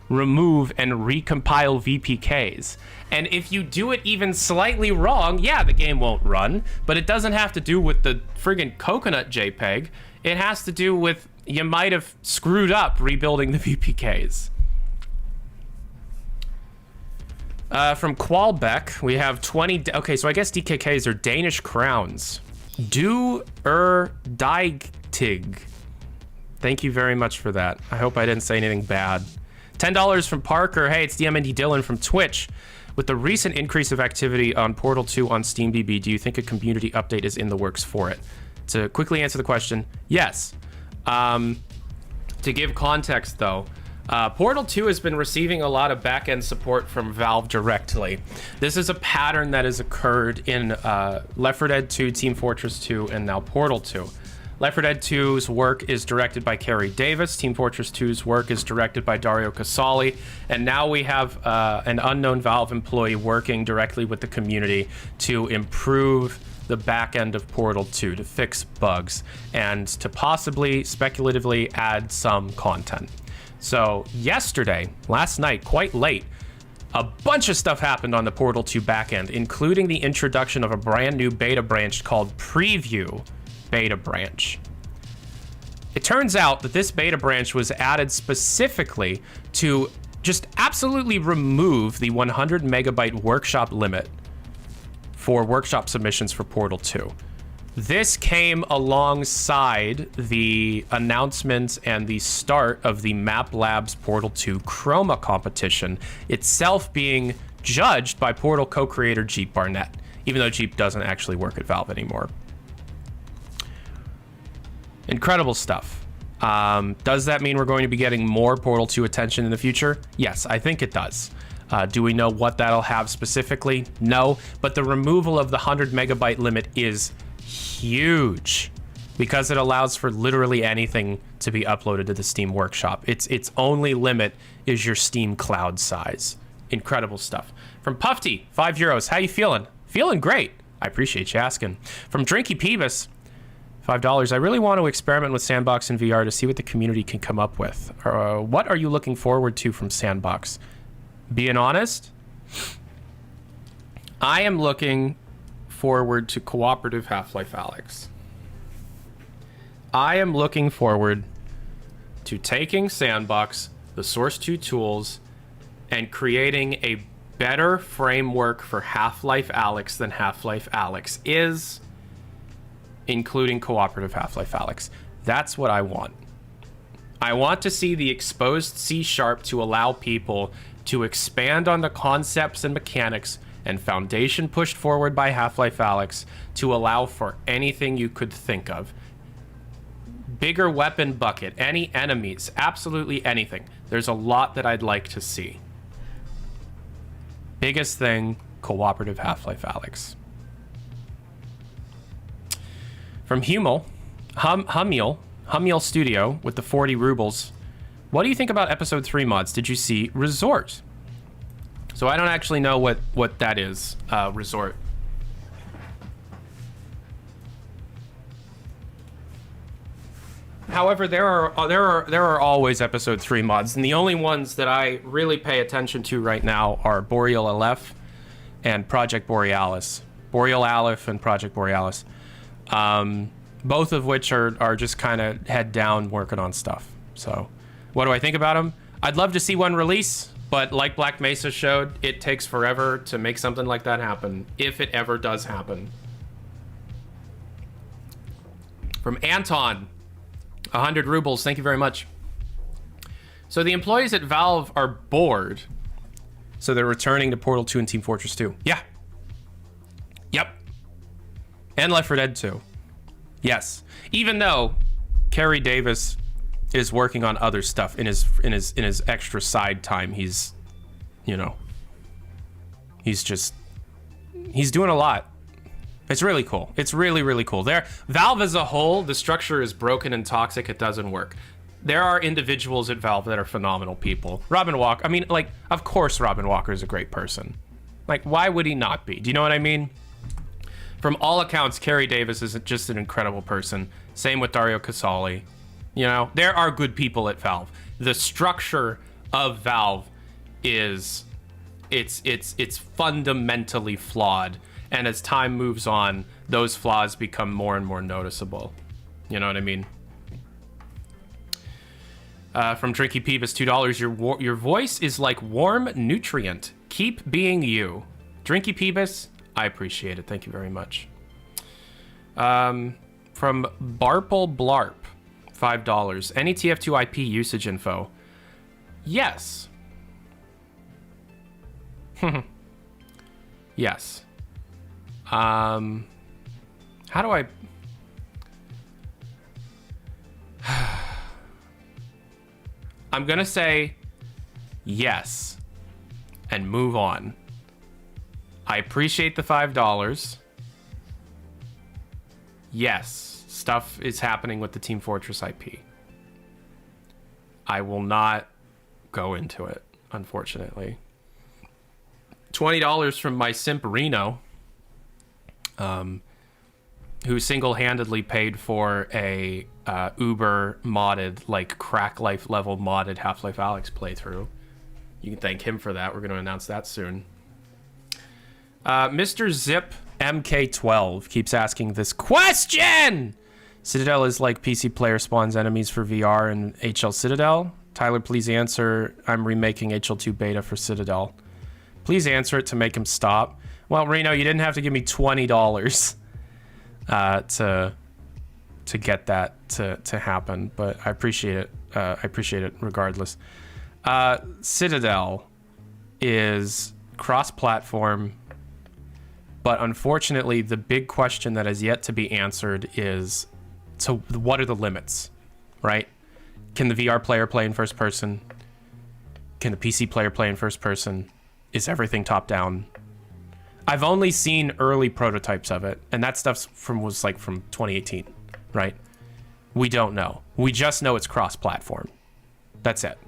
remove, and recompile VPKs. And if you do it even slightly wrong, yeah, the game won't run. But it doesn't have to do with the friggin' coconut JPEG. It has to do with you might have screwed up rebuilding the VPKs. From Qualbeck, we have 20... Okay, so I guess DKKs are Danish crowns. Digtig. Thank you very much for that. I hope I didn't say anything bad. $10 from Parker. Hey, it's DMND Dylan from Twitch. With the recent increase of activity on Portal 2 on Steam BB, do you think a community update is in the works for it? To quickly answer the question, yes. To give context, though, Portal 2 has been receiving a lot of back-end support from Valve directly. This is a pattern that has occurred in Left 4 Dead 2, Team Fortress 2, and now Portal 2. Left 4 Dead 2's work is directed by Kerry Davis. Team Fortress 2's work is directed by Dario Casali. And now we have an unknown Valve employee working directly with the community to improve the back end of Portal 2, to fix bugs, and to possibly, speculatively, add some content. So yesterday, last night, quite late, a bunch of stuff happened on the Portal 2 backend, including the introduction of a brand new beta branch called Preview Beta Branch. It turns out that this beta branch was added specifically to just absolutely remove the 100 megabyte workshop limit for workshop submissions for Portal 2. This came alongside the announcement and the start of the Map Labs Portal 2 Chroma competition, itself being judged by Portal co-creator Jeep Barnett, even though Jeep doesn't actually work at Valve anymore. Incredible stuff. Does that mean we're going to be getting more Portal 2 attention in the future? Yes, I think it does. Do we know what that'll have specifically? No, but the removal of the 100 megabyte limit is huge because it allows for literally anything to be uploaded to the Steam Workshop. Its only limit is your Steam cloud size. Incredible stuff. From Pufty, €5. How you feeling? Feeling great. I appreciate you asking. From Drinky Peebus, $5. I really want to experiment with Sandbox and VR to see what the community can come up with. What are you looking forward to from Sandbox? Being honest, I am looking forward to cooperative Half-Life Alyx. I am looking forward to taking Sandbox, the Source 2 tools, and creating a better framework for Half-Life Alyx than Half-Life Alyx is, including cooperative Half-Life Alyx. That's what I want. I want to see the exposed C# to allow people to expand on the concepts and mechanics and foundation pushed forward by Half-Life Alyx to allow for anything you could think of. Bigger weapon bucket, any enemies, absolutely anything. There's a lot that I'd like to see. Biggest thing, cooperative Half-Life Alyx. From Hummel Studio with the 40 rubles. What do you think about episode 3 mods? Did you see Resort? So I don't actually know what that is, Resort. However, there are always episode 3 mods, and the only ones that I really pay attention to right now are Boreal Aleph and Project Borealis. Boreal Aleph and Project Borealis. Both of which are just kind of head down working on stuff. So what do I think about them? I'd love to see one release, but like Black Mesa showed, it takes forever to make something like that happen, if it ever does happen. From Anton, 100 rubles, thank you very much. So the employees at Valve are bored, so they're returning to Portal 2 and Team Fortress 2. Yeah. Yep. And Left 4 Dead 2. Yes. Even though Kerry Davis is working on other stuff in his extra side time, he's doing a lot. It's really cool. It's really, really cool. Valve as a whole, the structure is broken and toxic. It doesn't work. There are individuals at Valve that are phenomenal people. Robin Walker, of course Robin Walker is a great person. Like, why would he not be? Do you know what I mean? From all accounts, Kerry Davis is just an incredible person. Same with Dario Casali. You know, there are good people at Valve. The structure of Valve is it's fundamentally flawed, and as time moves on, those flaws become more and more noticeable. You know what I mean? From Drinky Peebus, $2. Your voice is like warm nutrient. Keep being you. Drinky Peebus, I appreciate it. Thank you very much. From Barple Blarp, $5. Any TF2 IP usage info? Yes. Yes. How do I... I'm gonna say yes and move on. I appreciate the $5. Yes, stuff is happening with the Team Fortress IP. I will not go into it, unfortunately. $20 from my simp Reno, who single-handedly paid for a Uber modded, like Crack Life level modded Half-Life Alyx playthrough. You can thank him for that. We're going to announce that soon. Mr. Zip MK12 keeps asking this question. Citadel is like PC player spawns enemies for VR and HL Citadel. Tyler, please answer. I'm remaking HL2 beta for Citadel. Please answer it to make him stop. Well, Reno, you didn't have to give me $20 to get that to happen, but I appreciate it. I appreciate it regardless. Citadel is cross-platform, but unfortunately, the big question that has yet to be answered is, so what are the limits, right? Can the VR player play in first person? Can the PC player play in first person? Is everything top-down? I've only seen early prototypes of it, and that stuff was from 2018, right? We don't know. We just know it's cross-platform. That's it.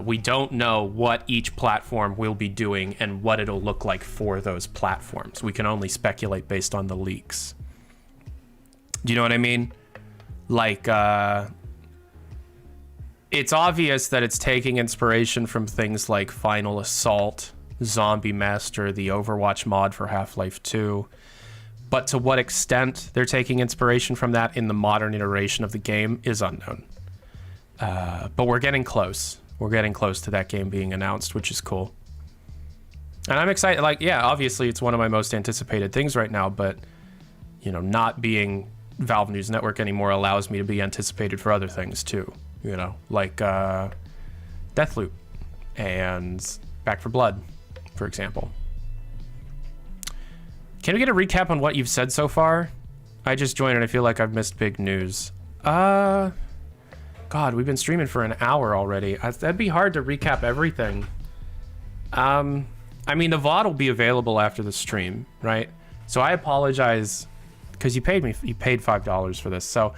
We don't know what each platform will be doing and what it'll look like for those platforms. We can only speculate based on the leaks. Do you know what I mean? Like, it's obvious that it's taking inspiration from things like Final Assault, Zombie Master, the Overwatch mod for Half-Life 2. But to what extent they're taking inspiration from that in the modern iteration of the game is unknown. But we're getting close. We're getting close to that game being announced, which is cool. And I'm excited. Like, yeah, obviously it's one of my most anticipated things right now, but, you know, not being Valve News Network anymore allows me to be anticipated for other things too. You know, like Deathloop and Back 4 Blood, for example. Can we get a recap on what you've said so far? I just joined and I feel like I've missed big news. God, we've been streaming for an hour already. That'd be hard to recap everything. I mean, the VOD will be available after the stream, right? So I apologize because you paid $5 for this. So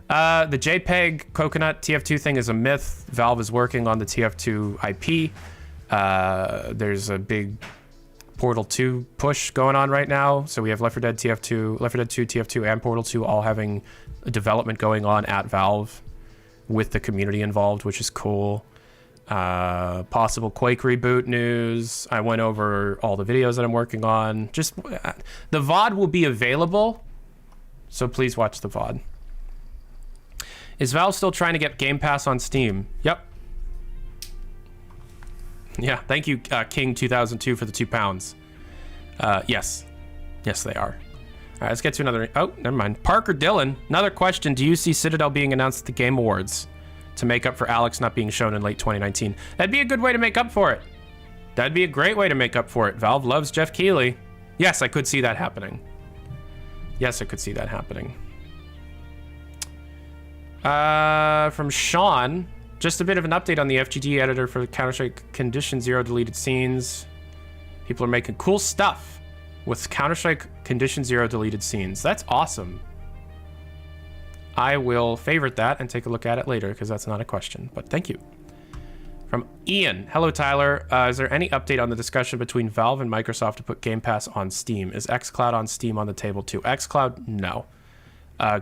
the JPEG Coconut TF2 thing is a myth. Valve is working on the TF2 IP. There's a big Portal 2 push going on right now. So we have Left 4 Dead TF2, Left 4 Dead 2 TF2, and Portal 2 all having a development going on at Valve with the community involved, which is cool. Possible Quake reboot news. I went over all the videos that I'm working on. Just the VOD will be available, so please watch the VOD. Is Valve still trying to get Game Pass on Steam? Yep. Yeah, thank you, King 2002 for the £2. Yes. Yes, they are. All right, let's get to another. Oh, never mind. Parker Dillon, another question. Do you see Citadel being announced at the Game Awards to make up for Alyx not being shown in late 2019? That'd be a good way to make up for it. That'd be a great way to make up for it. Valve loves Jeff Keighley. Yes, I could see that happening. Yes, I could see that happening. From Sean, just a bit of an update on the FGD editor for Counter-Strike Condition Zero deleted scenes. People are making cool stuff with Counter-Strike Condition Zero deleted scenes. That's awesome. I will favorite that and take a look at it later because that's not a question, but thank you. From Ian. Hello, Tyler. Is there any update on the discussion between Valve and Microsoft to put Game Pass on Steam? Is xCloud on Steam on the table too? xCloud, no.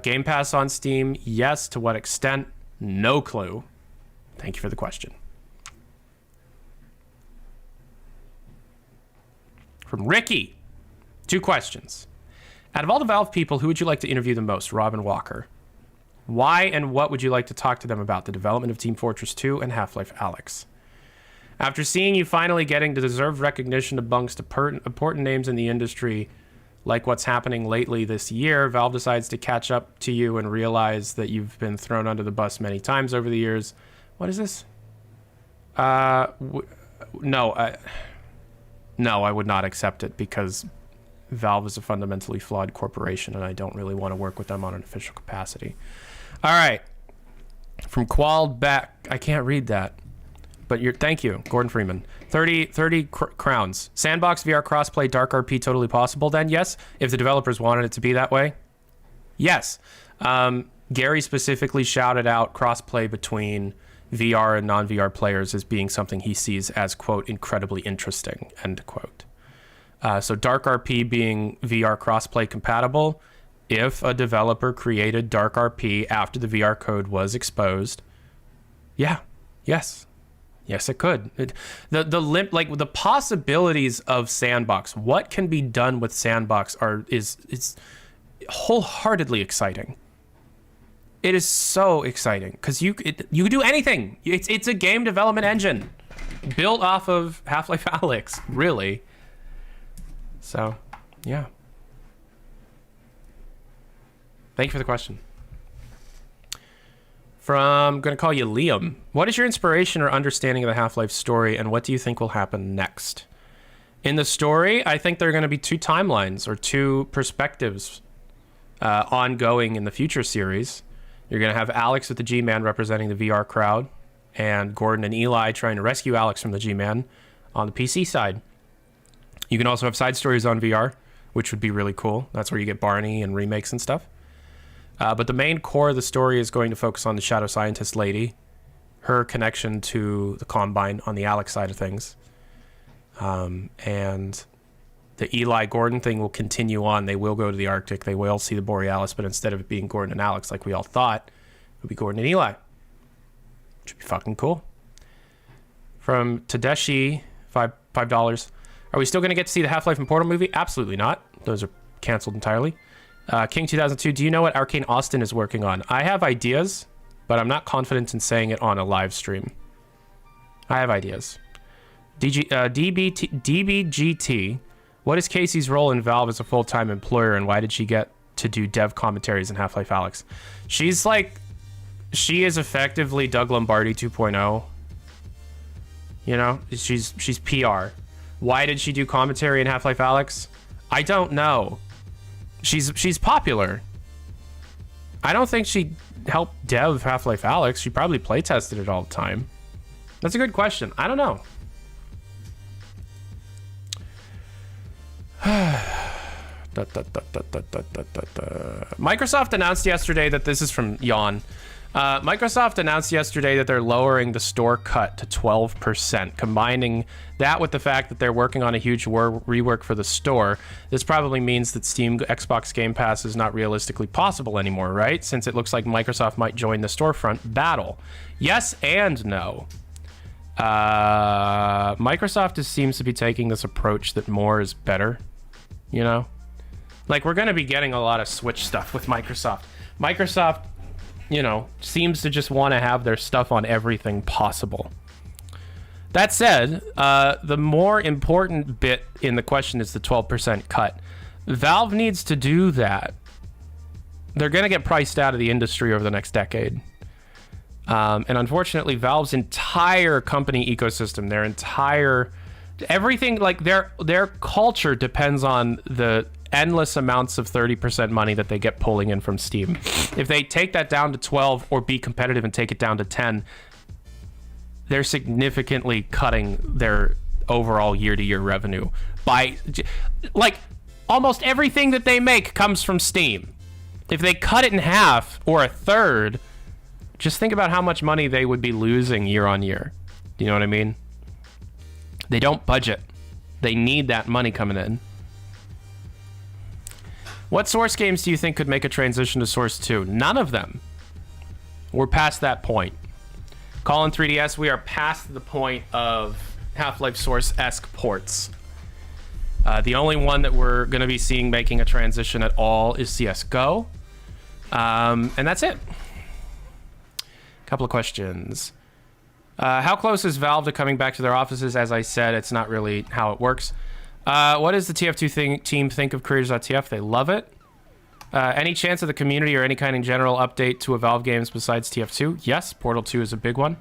Game Pass on Steam, yes. To what extent? No clue. Thank you for the question. From Ricky. 2 questions. Out of all the Valve people, who would you like to interview the most? Robin Walker. Why and what would you like to talk to them about? The development of Team Fortress 2 and Half-Life Alyx. After seeing you finally getting the deserved recognition amongst important names in the industry, like what's happening lately this year, Valve decides to catch up to you and realize that you've been thrown under the bus many times over the years. What is this? No, I would not accept it because Valve is a fundamentally flawed corporation and I don't really want to work with them on an official capacity. All right. From Quald back. I can't read that. But thank you, Gordon Freeman. 30 crowns. Sandbox VR crossplay Dark RP totally possible then? Yes. If the developers wanted it to be that way? Yes. Gary specifically shouted out crossplay between VR and non-VR players as being something he sees as, quote, incredibly interesting, end quote. So Dark RP being VR crossplay compatible, if a developer created Dark RP after the VR code was exposed, yes, it could. The possibilities of Sandbox, what can be done with Sandbox is wholeheartedly exciting. It is so exciting because you can do anything. It's a game development engine built off of Half-Life Alyx, really. So, yeah. Thank you for the question. I'm going to call you Liam. What is your inspiration or understanding of the Half-Life story, and what do you think will happen next? In the story, I think there are going to be 2 timelines or 2 perspectives ongoing in the future series. You're going to have Alex with the G-Man representing the VR crowd, and Gordon and Eli trying to rescue Alex from the G-Man on the PC side. You can also have side stories on VR, which would be really cool. That's where you get Barney and remakes and stuff. But the main core of the story is going to focus on the Shadow Scientist lady, her connection to the Combine on the Alex side of things. And the Eli Gordon thing will continue on. They will go to the Arctic. They will see the Borealis, but instead of it being Gordon and Alex like we all thought, it'll be Gordon and Eli. Which would be fucking cool. From Tadashi, $5. Are we still going to get to see the Half-Life and Portal movie? Absolutely not. Those are canceled entirely. King 2002, do you know what Arcane Austin is working on? I have ideas, but I'm not confident in saying it on a live stream. I have ideas. DBGT, what is Casey's role in Valve as a full-time employer, and why did she get to do dev commentaries in Half-Life Alyx? She is effectively Doug Lombardi 2.0. You know, she's PR. Why did she do commentary in Half-Life Alyx? I don't know. She's popular. I don't think she helped dev Half-Life Alyx. She probably playtested it all the time. That's a good question. I don't know. Microsoft announced yesterday that this is from Yawn. Microsoft announced yesterday that they're lowering the store cut to 12%, combining that with the fact that they're working on a huge rework for the store. This probably means that Steam Xbox Game Pass is not realistically possible anymore, right? Since it looks like Microsoft might join the storefront battle. Yes and no. Microsoft seems to be taking this approach that more is better, you know? Like, we're going to be getting a lot of Switch stuff with Microsoft. Microsoft, you know, seems to just want to have their stuff on everything possible. That said, the more important bit in the question is the 12% cut. Valve needs to do that. They're going to get priced out of the industry over the next decade. And unfortunately, Valve's entire company ecosystem, everything, like their culture depends on the endless amounts of 30% money that they get pulling in from Steam. If they take that down to 12 or be competitive and take it down to 10, they're significantly cutting their overall year-to-year revenue by, like, almost everything that they make comes from Steam. If they cut it in half or a third, just think about how much money they would be losing year on year. Do you know what I mean? They don't budget. They need that money coming in. What Source games do you think could make a transition to Source 2? None of them. We're past that point. Colin 3DS, we are past the point of Half-Life Source-esque ports. The only one that we're going to be seeing making a transition at all is CSGO. And that's it. Couple of questions. How close is Valve to coming back to their offices? As I said, it's not really how it works. What does the TF2 team think of Creators.tf? They love it. Any chance of the community or any kind of general update to a Valve games besides TF2? Yes, Portal 2 is a big one.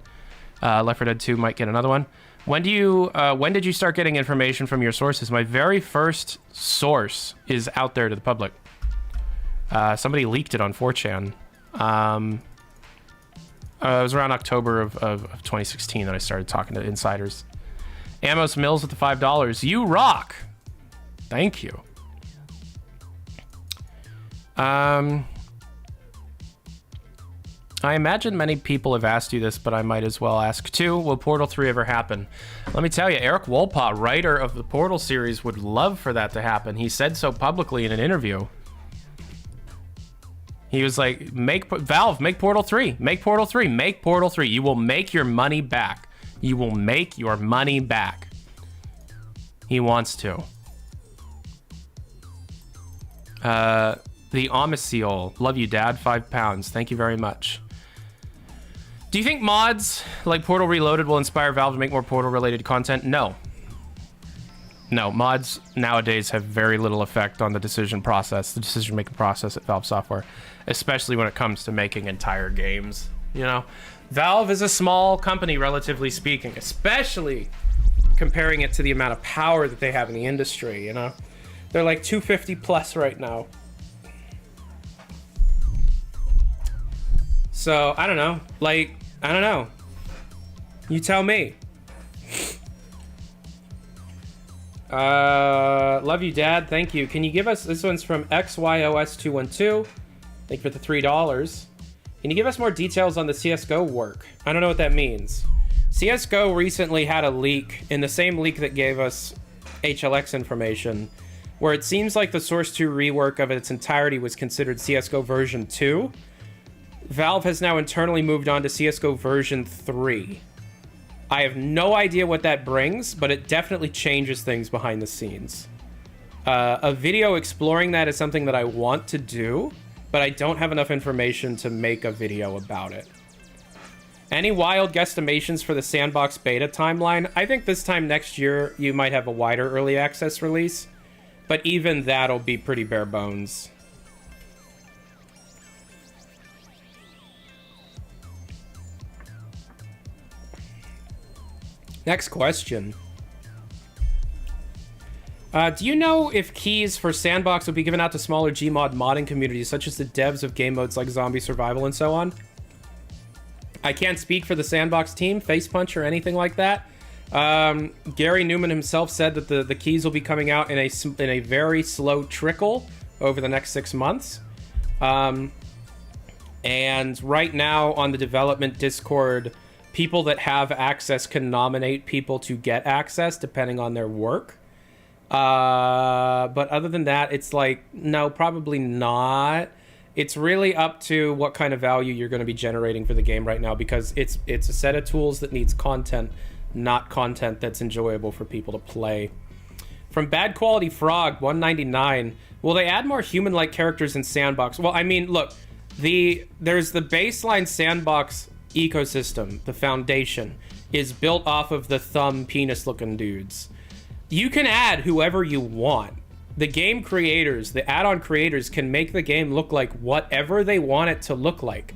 Left 4 Dead 2 might get another one. When did you start getting information from your sources? My very first source is out there to the public. Somebody leaked it on 4chan. It was around October of 2016 that I started talking to insiders. Amos Mills with the $5. You rock. Thank you. I imagine many people have asked you this, but I might as well ask too. Will Portal 3 ever happen? Let me tell you, Eric Wolpaw, writer of the Portal series, would love for that to happen. He said so publicly in an interview. He was like, Valve, make Portal 3. Make Portal 3. Make Portal 3. You will make your money back. You will make your money back. He wants to. The Omisiol. Love you, Dad. £5. Thank you very much. Do you think mods like Portal Reloaded will inspire Valve to make more Portal-related content? No. No, mods nowadays have very little effect on the decision-making process at Valve Software, especially when it comes to making entire games. You know, Valve is a small company, relatively speaking, especially comparing it to the amount of power that they have in the industry. You know, they're like 250 plus right now. So I don't know. I don't know. You tell me. Love you, Dad. Thank you. Can you give us, this one's from XYOS212. Thank you for the $3. Can you give us more details on the CSGO work? I don't know what that means. CSGO recently had a leak, in the same leak that gave us HLX information, where it seems like the Source 2 rework of its entirety was considered CSGO version 2. Valve has now internally moved on to CSGO version 3. I have no idea what that brings, but it definitely changes things behind the scenes. A video exploring that is something that I want to do, but I don't have enough information to make a video about it. Any wild guesstimations for the Sandbox beta timeline? I think this time next year you might have a wider early access release, but even that'll be pretty bare bones. Next question. Do you know if keys for Sandbox will be given out to smaller Gmod modding communities, such as the devs of game modes like Zombie Survival and so on? I can't speak for the Sandbox team, Facepunch, or anything like that. Gary Newman himself said that the keys will be coming out in a very slow trickle over the next 6 months. And right now on the development Discord, people that have access can nominate people to get access depending on their work. But other than that, it's like, no, probably not. It's really up to what kind of value you're going to be generating for the game right now, because it's a set of tools that needs content, not content that's enjoyable for people to play. From Bad Quality Frog 199, will they add more human-like characters in Sandbox? Well, I mean, look, there's the baseline Sandbox ecosystem. The foundation is built off of the thumb penis looking dudes. You can add whoever you want. The game creators, the add-on creators, can make the game look like whatever they want it to look like.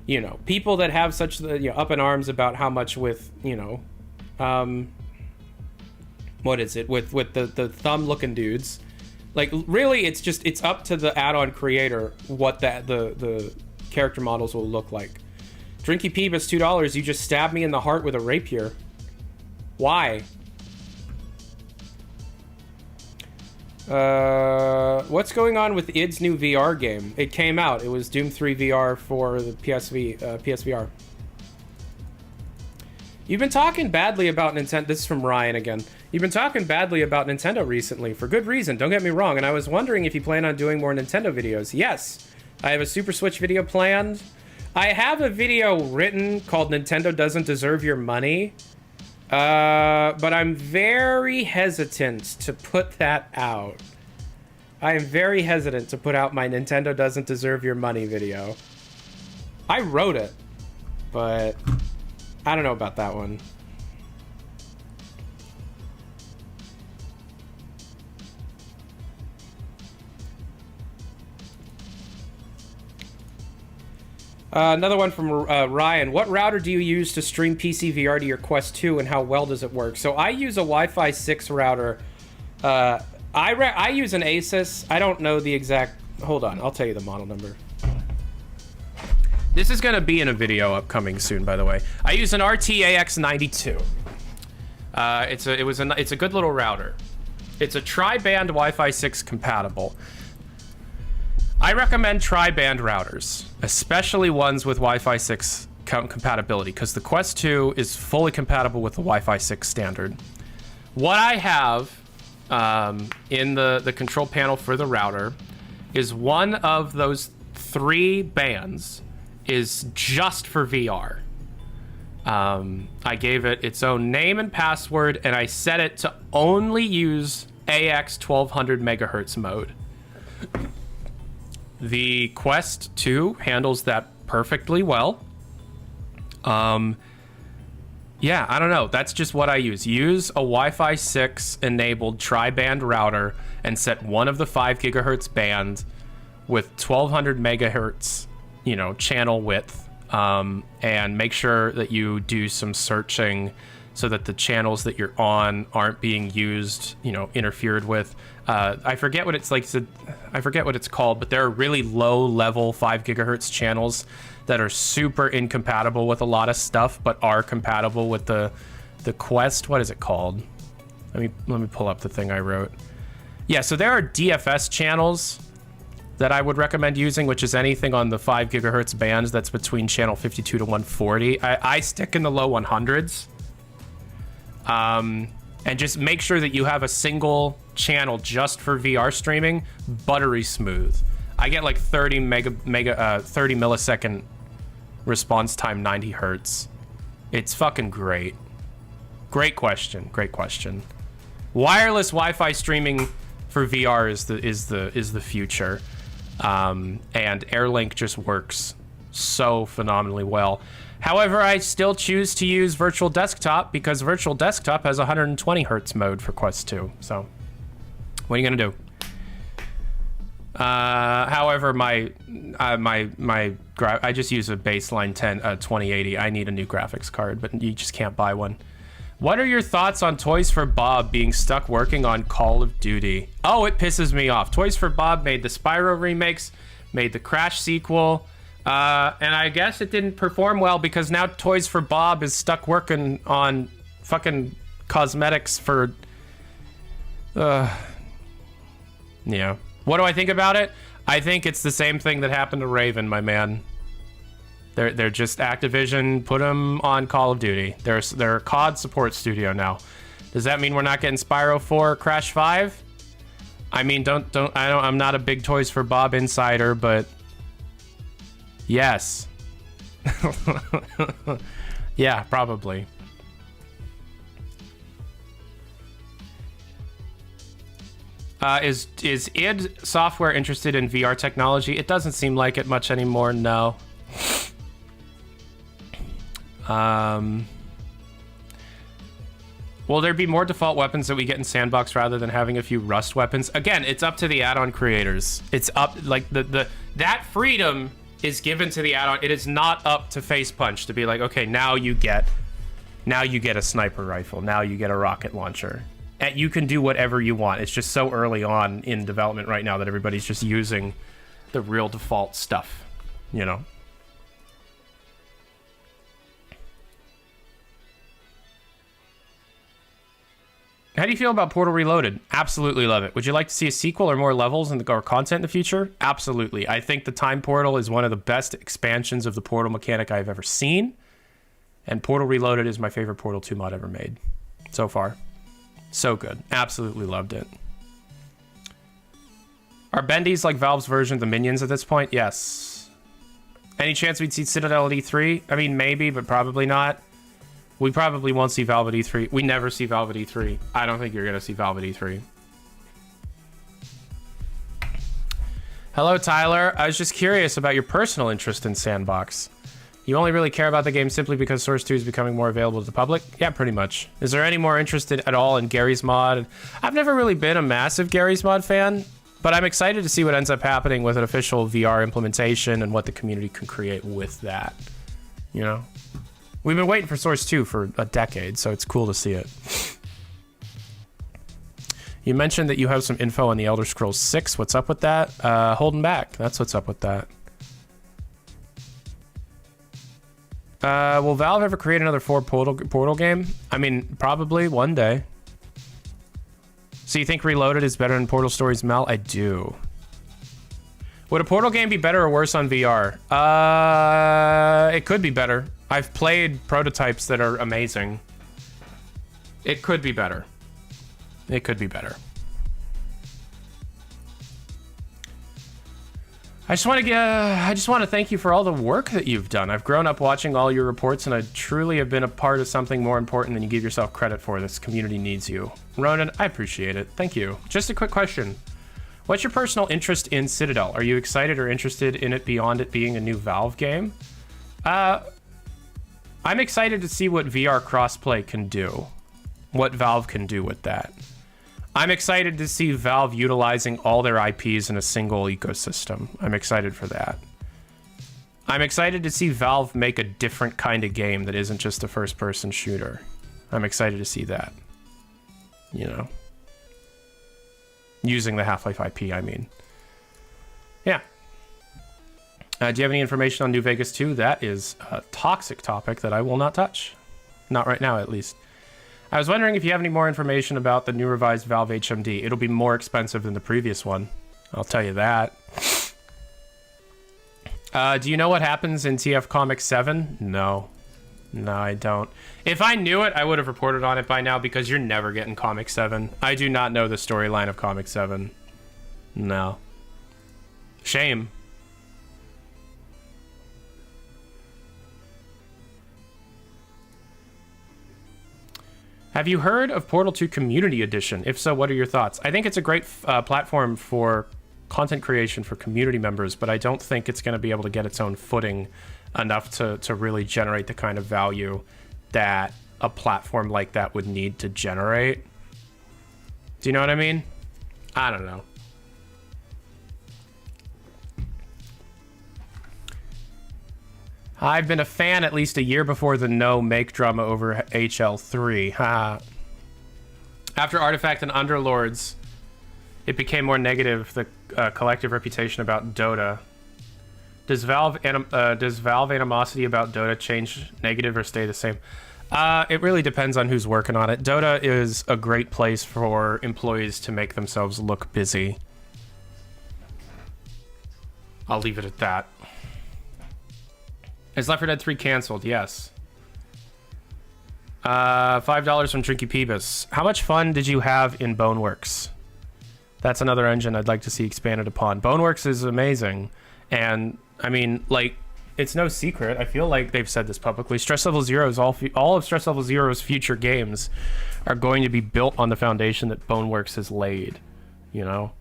You know, people that have such up in arms about how much with, you know, what is it, with the thumb looking dudes, like, really it's up to the add-on creator what the character models will look like. Drinky Peebus, $2. You just stabbed me in the heart with a rapier. Why? What's going on with id's new VR game? It came out. It was Doom 3 VR for the PSVR. You've been talking badly about Nintendo. This is from Ryan again. You've been talking badly about Nintendo recently, for good reason, don't get me wrong, and I was wondering if you plan on doing more Nintendo videos. Yes, I have a Super Switch video planned. I have a video written called Nintendo Doesn't Deserve Your Money, but I'm very hesitant to put that out. I am very hesitant to put out my Nintendo Doesn't Deserve Your Money video. I wrote it, but I don't know about that one. Another one from Ryan. What router do you use to stream PC VR to your Quest 2, and how well does it work? So I use a Wi-Fi 6 router. I use an Asus. I don't know the exact... Hold on, I'll tell you the model number. This is going to be in a video upcoming soon, by the way. I use an RTAX92. It's a good little router. It's a tri-band Wi-Fi 6 compatible. I recommend tri-band routers, especially ones with Wi-Fi 6 compatibility, because the Quest 2 is fully compatible with the Wi-Fi 6 standard. What I have in the control panel for the router is one of those 3 bands is just for VR. I gave it its own name and password, and I set it to only use AX 1200 megahertz mode. The Quest 2 handles that perfectly well. Yeah, I don't know. That's just what I use. Use a Wi-Fi 6 enabled tri-band router and set one of the 5 gigahertz bands with 1200 megahertz, channel width, and make sure that you do some searching so that the channels that you're on aren't being used, interfered with. I forget what it's like. I forget what it's called, but there are really low level 5 gigahertz channels that are super incompatible with a lot of stuff, but are compatible with the Quest. What is it called? Let me pull up the thing I wrote. Yeah, so there are DFS channels that I would recommend using, which is anything on the 5 gigahertz bands that's between channel 52 to 140. I stick in the low 100s. And just make sure that you have a single channel just for VR streaming, buttery smooth. I get like 30 millisecond response time, 90 hertz. It's fucking great. Great question. Wireless Wi-Fi streaming for VR is the future. And AirLink just works so phenomenally well. However, I still choose to use Virtual Desktop because Virtual Desktop has 120 hertz mode for Quest 2. So, what are you gonna do? However, I just use a baseline 2080. I need a new graphics card, but you just can't buy one. What are your thoughts on Toys for Bob being stuck working on Call of Duty? Oh, it pisses me off. Toys for Bob made the Spyro remakes, made the Crash sequel, and I guess it didn't perform well because now Toys for Bob is stuck working on fucking cosmetics for... Yeah. What do I think about it? I think it's the same thing that happened to Raven, my man. They're just Activision put them on Call of Duty. They're a COD support studio now. Does that mean we're not getting Spyro 4 or Crash 5? I mean, I'm not a big Toys for Bob insider, but yes. Yeah, probably. Is id Software interested in VR technology? It doesn't seem like it much anymore, no. Will there be more default weapons that we get in Sandbox rather than having a few Rust weapons? Again, it's up to the add-on creators. It's up, like, that freedom is given to the add-on. It is not up to Face Punch to be like, okay, now you get a sniper rifle. Now you get a rocket launcher. You can do whatever you want. It's just so early on in development right now that everybody's just using the real default stuff, How do you feel about Portal Reloaded? Absolutely love it. Would you like to see a sequel or more levels or content in the future? Absolutely. I think the Time Portal is one of the best expansions of the Portal mechanic I've ever seen. And Portal Reloaded is my favorite Portal 2 mod ever made so far. So good. Absolutely loved it. Are bendies like Valve's version of the minions at this point? Yes. Any chance we'd see Citadel at E3? I mean, maybe, but probably not. We probably won't see Valve at E3. We never see Valve at E3. I don't think you're going to see Valve at E3. Hello, Tyler. I was just curious about your personal interest in Sandbox. You only really care about the game simply because Source 2 is becoming more available to the public? Yeah, pretty much. Is there any more interest at all in Gary's mod? I've never really been a massive Gary's mod fan, but I'm excited to see what ends up happening with an official VR implementation and what the community can create with that. You know? We've been waiting for Source 2 for a decade, so it's cool to see it. You mentioned that you have some info on the Elder Scrolls 6. What's up with that? Holding back. That's what's up with that. Will Valve ever create another Portal game? I mean, probably one day. So you think Reloaded is better than Portal Stories, Mel? I do. Would a Portal game be better or worse on VR? It could be better. I've played prototypes that are amazing. It could be better. It could be better. I just want to thank you for all the work that you've done. I've grown up watching all your reports, and I truly have been a part of something more important than you give yourself credit for. This community needs you. Ronan, I appreciate it. Thank you. Just a quick question. What's your personal interest in Citadel? Are you excited or interested in it beyond it being a new Valve game? I'm excited to see what VR crossplay can do. What Valve can do with that. I'm excited to see Valve utilizing all their IPs in a single ecosystem. I'm excited for that. I'm excited to see Valve make a different kind of game that isn't just a first-person shooter. I'm excited to see that. You know? Using the Half-Life IP, I mean. Yeah. Do you have any information on New Vegas 2? That is a toxic topic that I will not touch. Not right now, at least. I was wondering if you have any more information about the new revised Valve HMD. It'll be more expensive than the previous one. I'll tell you that. Do you know what happens in TF Comic 7? No. No, I don't. If I knew it, I would have reported on it by now because you're never getting Comic 7. I do not know the storyline of Comic 7. No. Shame. Have you heard of Portal 2 Community Edition? If so, what are your thoughts? I think it's a great platform for content creation for community members, but I don't think it's going to be able to get its own footing enough to really generate the kind of value that a platform like that would need to generate. Do you know what I mean? I don't know. I've been a fan at least a year before the no make drama over HL3. After Artifact and Underlords, it became more negative, the collective reputation about Dota. Does Valve animosity about Dota change negative or stay the same? It really depends on who's working on it. Dota is a great place for employees to make themselves look busy. I'll leave it at that. Is Left 4 Dead 3 canceled? Yes. $5 from Drinky Peebus. How much fun did you have in Boneworks? That's another engine I'd like to see expanded upon. Boneworks is amazing. And, I mean, like, it's no secret. I feel like they've said this publicly. Stress Level Zero's all of Stress Level Zero's future games are going to be built on the foundation that Boneworks has laid. You know?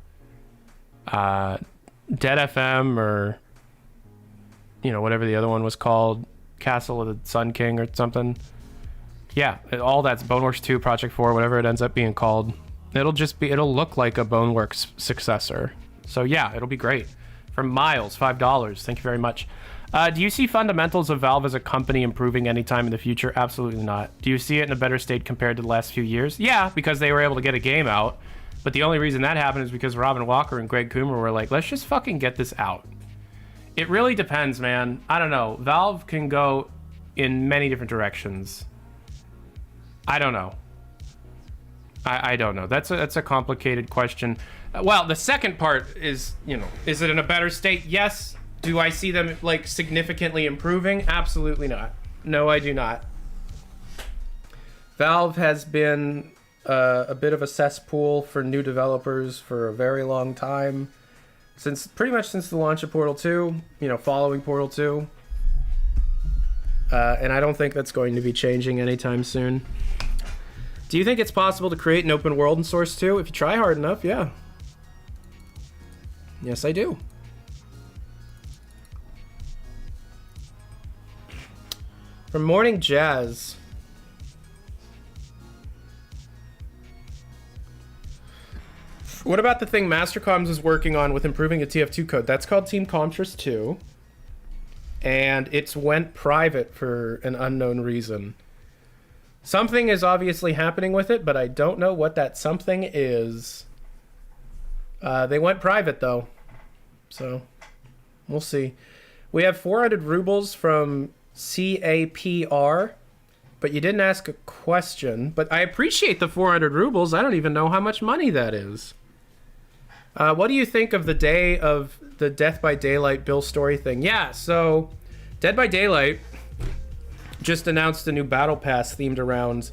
Dead FM or... you know, whatever the other one was called, Castle of the Sun King or something. Yeah, all that's Boneworks 2, Project 4, whatever it ends up being called. It'll look like a Boneworks successor. So yeah, it'll be great. From Miles, $5. Thank you very much. Do you see fundamentals of Valve as a company improving anytime in the future? Absolutely not. Do you see it in a better state compared to the last few years? Yeah, because they were able to get a game out. But the only reason that happened is because Robin Walker and Greg Coomer were like, let's just fucking get this out. It really depends, man. I don't know. Valve can go in many different directions. I don't know. I don't know. That's a complicated question. Well, the second part is, you know, is it in a better state? Yes. Do I see them, like, significantly improving? Absolutely not. No, I do not. Valve has been a bit of a cesspool for new developers for a very long time. Pretty much since the launch of Portal 2, following Portal 2. And I don't think that's going to be changing anytime soon. Do you think it's possible to create an open world in Source 2? If you try hard enough, yeah. Yes, I do. From Morning Jazz. What about the thing Mastercoms is working on with improving the TF2 code? That's called Team Contras 2. And it's went private for an unknown reason. Something is obviously happening with it, but I don't know what that something is. They went private, though. So, we'll see. We have 400 rubles from CAPR, but you didn't ask a question. But I appreciate the 400 rubles. I don't even know how much money that is. What do you think of the day of the Death by Daylight Bill Story thing? Yeah, so Dead by Daylight just announced a new battle pass themed around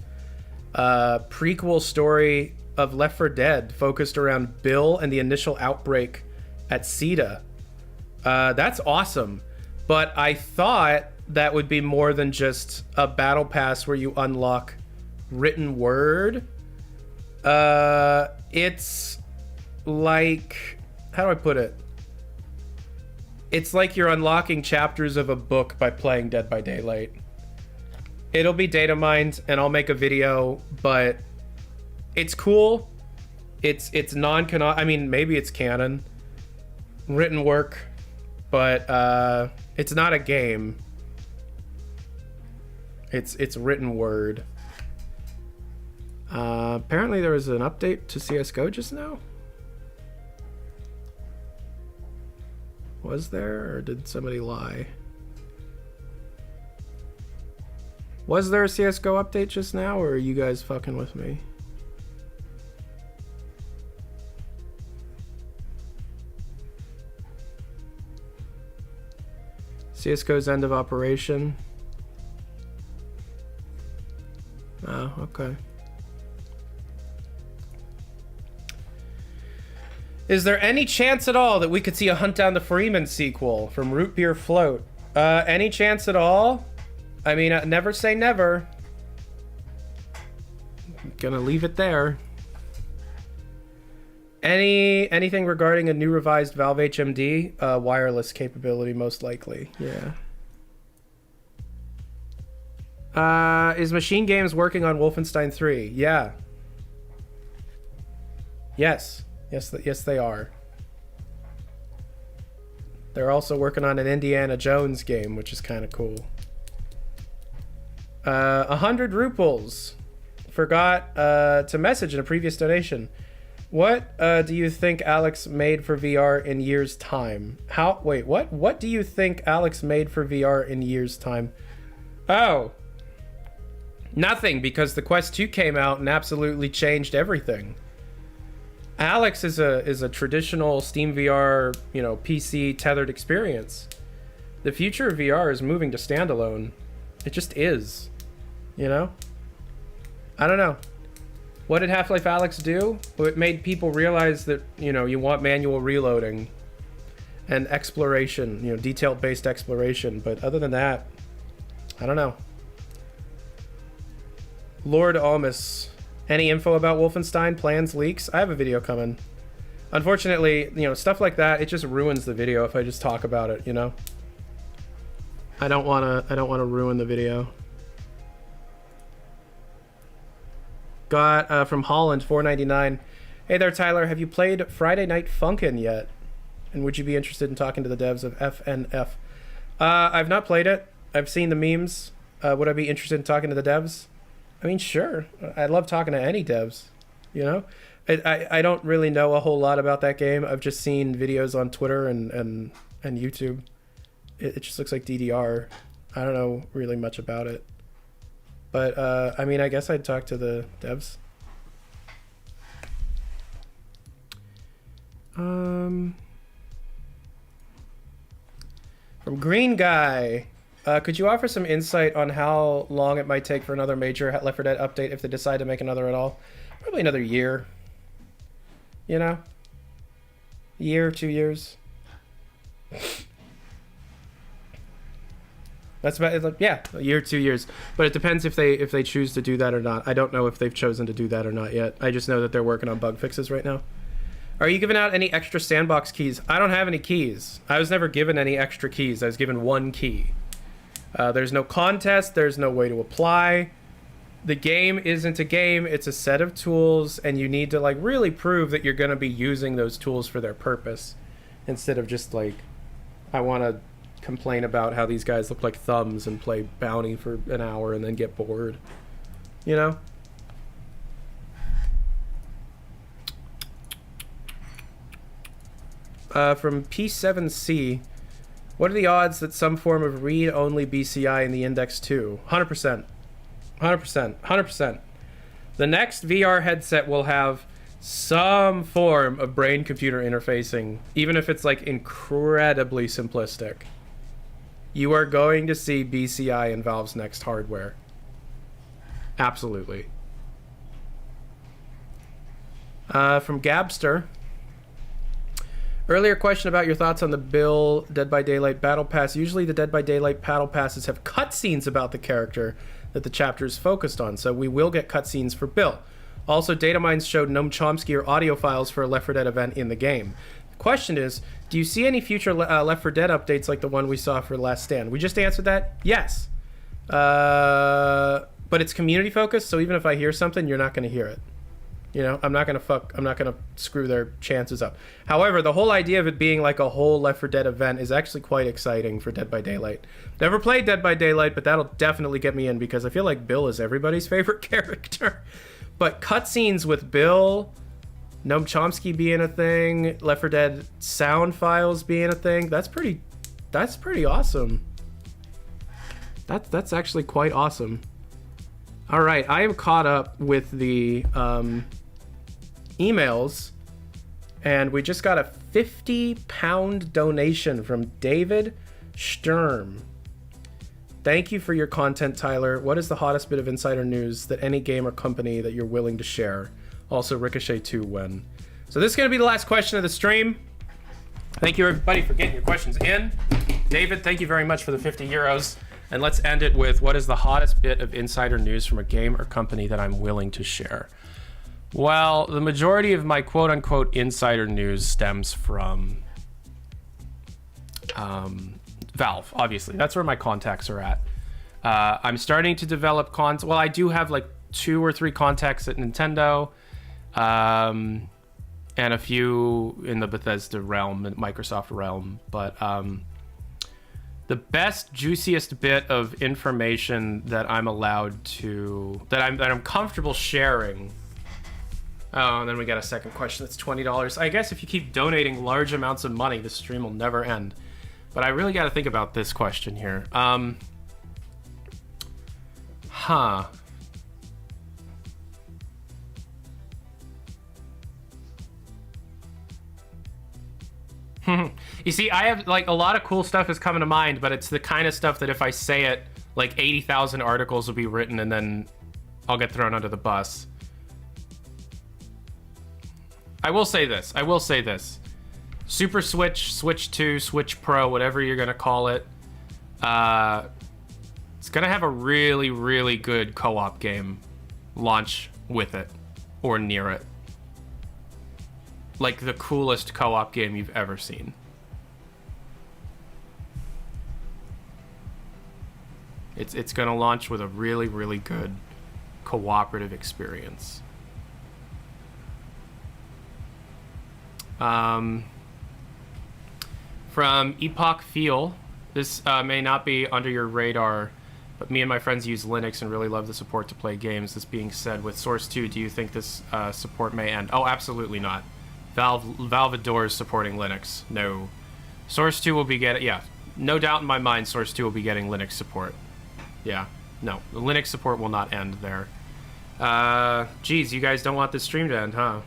prequel story of Left 4 Dead, focused around Bill and the initial outbreak at CETA. That's awesome, but I thought that would be more than just a battle pass where you unlock written word. It's like, how do I put it? It's like you're unlocking chapters of a book by playing Dead by Daylight. It'll be data mined and I'll make a video, but it's cool. It's non-canon. I mean, maybe it's canon. Written work, but it's not a game. It's written word. Apparently there was an update to CS:GO just now. Was there, or did somebody lie? Was there a CS:GO update just now, or are you guys fucking with me? CS:GO's end of operation. Oh, okay. Is there any chance at all that we could see a Hunt Down the Freeman sequel from Root Beer Float? Any chance at all? I mean, never say never. Gonna leave it there. Anything regarding a new revised Valve HMD? Wireless capability, most likely. Yeah. Is Machine Games working on Wolfenstein 3? Yeah. Yes, they are. They're also working on an Indiana Jones game, which is kind of cool. 100 ruples. Forgot to message in a previous donation. What do you think Alex made for VR in years' time? Wait, what? What do you think Alex made for VR in years' time? Oh. Nothing, because the Quest 2 came out and absolutely changed everything. Alex is a traditional Steam VR, PC tethered experience. The future of VR is moving to standalone. It just is. I don't know. What did Half-Life Alyx do? Well, it made people realize that, you want manual reloading and exploration, detail-based exploration. But other than that, I don't know. Lord Almus, any info about Wolfenstein, plans, leaks? I have a video coming. Unfortunately, stuff like that, it just ruins the video if I just talk about it, I don't want to ruin the video. Got from Holland, $4.99. Hey there, Tyler. Have you played Friday Night Funkin' yet? And would you be interested in talking to the devs of FNF? I've not played it. I've seen the memes. Would I be interested in talking to the devs? I mean, sure. I love talking to any devs. I don't really know a whole lot about that game. I've just seen videos on Twitter and YouTube. It just looks like DDR. I don't know really much about it. But, I mean, I guess I'd talk to the devs. From Green Guy. Could you offer some insight on how long it might take for another major Left 4 Dead update if they decide to make another at all? Probably another year. You know? Year, 2 years. That's about, yeah, a year, 2 years. But it depends if they choose to do that or not. I don't know if they've chosen to do that or not yet. I just know that they're working on bug fixes right now. Are you giving out any extra Sandbox keys? I don't have any keys. I was never given any extra keys. I was given 1 key. There's no contest. There's no way to apply. The game isn't a game. It's a set of tools, and you need to like really prove that you're going to be using those tools for their purpose, instead of just like, I want to complain about how these guys look like thumbs and play bounty for an hour and then get bored. You know? From P7C, what are the odds that some form of read-only BCI in the Index 2? 100%. 100%. 100%. The next VR headset will have some form of brain-computer interfacing, even if it's like incredibly simplistic. You are going to see BCI in Valve's next hardware. Absolutely. From Gabster. Earlier question about your thoughts on the Bill Dead by Daylight Battle Pass. Usually the Dead by Daylight Battle Passes have cutscenes about the character that the chapter is focused on, so we will get cutscenes for Bill. Also, data mines showed Noam Chomsky or audio files for a Left 4 Dead event in the game. The question is, do you see any future Left 4 Dead updates like the one we saw for Last Stand? We just answered that. Yes. But it's community focused, so even if I hear something, you're not going to hear it. You know, I'm not going to screw their chances up. However, the whole idea of it being like a whole Left 4 Dead event is actually quite exciting for Dead by Daylight. Never played Dead by Daylight, but that'll definitely get me in because I feel like Bill is everybody's favorite character. But cutscenes with Bill, Noam Chomsky being a thing, Left 4 Dead sound files being a thing, that's pretty awesome. That's actually quite awesome. All right, I am caught up with the emails, and we just got a £50 donation from David Sturm. Thank you for your content, Tyler. What is the hottest bit of insider news that any game or company that you're willing to share? Also, Ricochet 2 when? So this is going to be the last question of the stream. Thank you, everybody, for getting your questions in. David, thank you very much for the 50 euros. And let's end it with, what is the hottest bit of insider news from a game or company that I'm willing to share? Well, the majority of my quote-unquote insider news stems from Valve, obviously. That's where my contacts are at. I'm starting to develop well, I do have like 2 or 3 contacts at Nintendo, and a few in the Bethesda realm, and Microsoft realm, but the best, juiciest bit of information that I'm allowed to, that I'm comfortable sharing. Oh, and then we got a second question that's $20. I guess if you keep donating large amounts of money, this stream will never end. But I really got to think about this question here. You see, I have like a lot of cool stuff is coming to mind, but it's the kind of stuff that if I say it, like 80,000 articles will be written and then I'll get thrown under the bus. I will say this. Super Switch, Switch 2, Switch Pro, whatever you're going to call it. It's going to have a really, really good co-op game launch with it or near it. Like the coolest co-op game you've ever seen. It's going to launch with a really, really good cooperative experience. From Epoch Feel, this may not be under your radar, but me and my friends use Linux and really love the support to play games. This being said, with Source 2, do you think this support may end? Oh, absolutely not. Valve adores supporting Linux. No. Source 2 will be getting, yeah, no doubt in my mind, Source 2 will be getting Linux support. Yeah, no, the Linux support will not end there. Geez, you guys don't want this stream to end, huh?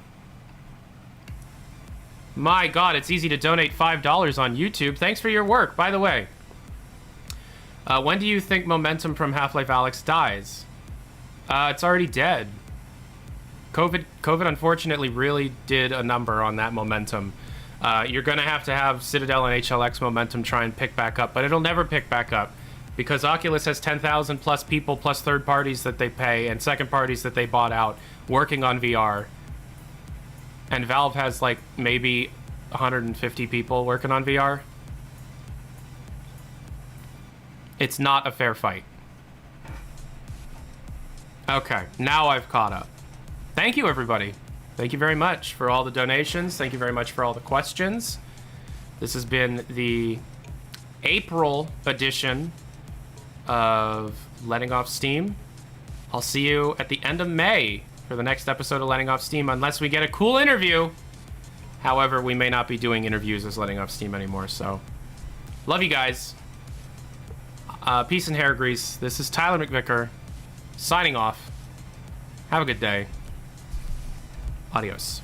My God, it's easy to donate $5 on YouTube. Thanks for your work, by the way. When do you think momentum from Half-Life Alyx dies? It's already dead. COVID unfortunately really did a number on that momentum. You're going to have Citadel and HLX momentum try and pick back up, but it'll never pick back up because Oculus has 10,000 plus people plus third parties that they pay and second parties that they bought out working on VR. And Valve has like maybe 150 people working on VR. It's not a fair fight. Okay, now I've caught up. Thank you, everybody. Thank you very much for all the donations. Thank you very much for all the questions. This has been the April edition of Letting Off Steam. I'll see you at the end of May for the next episode of Letting Off Steam, unless we get a cool interview. However, we may not be doing interviews as Letting Off Steam anymore, so love you guys. Peace and hair grease. This is Tyler McVicker signing off. Have a good day. Adios.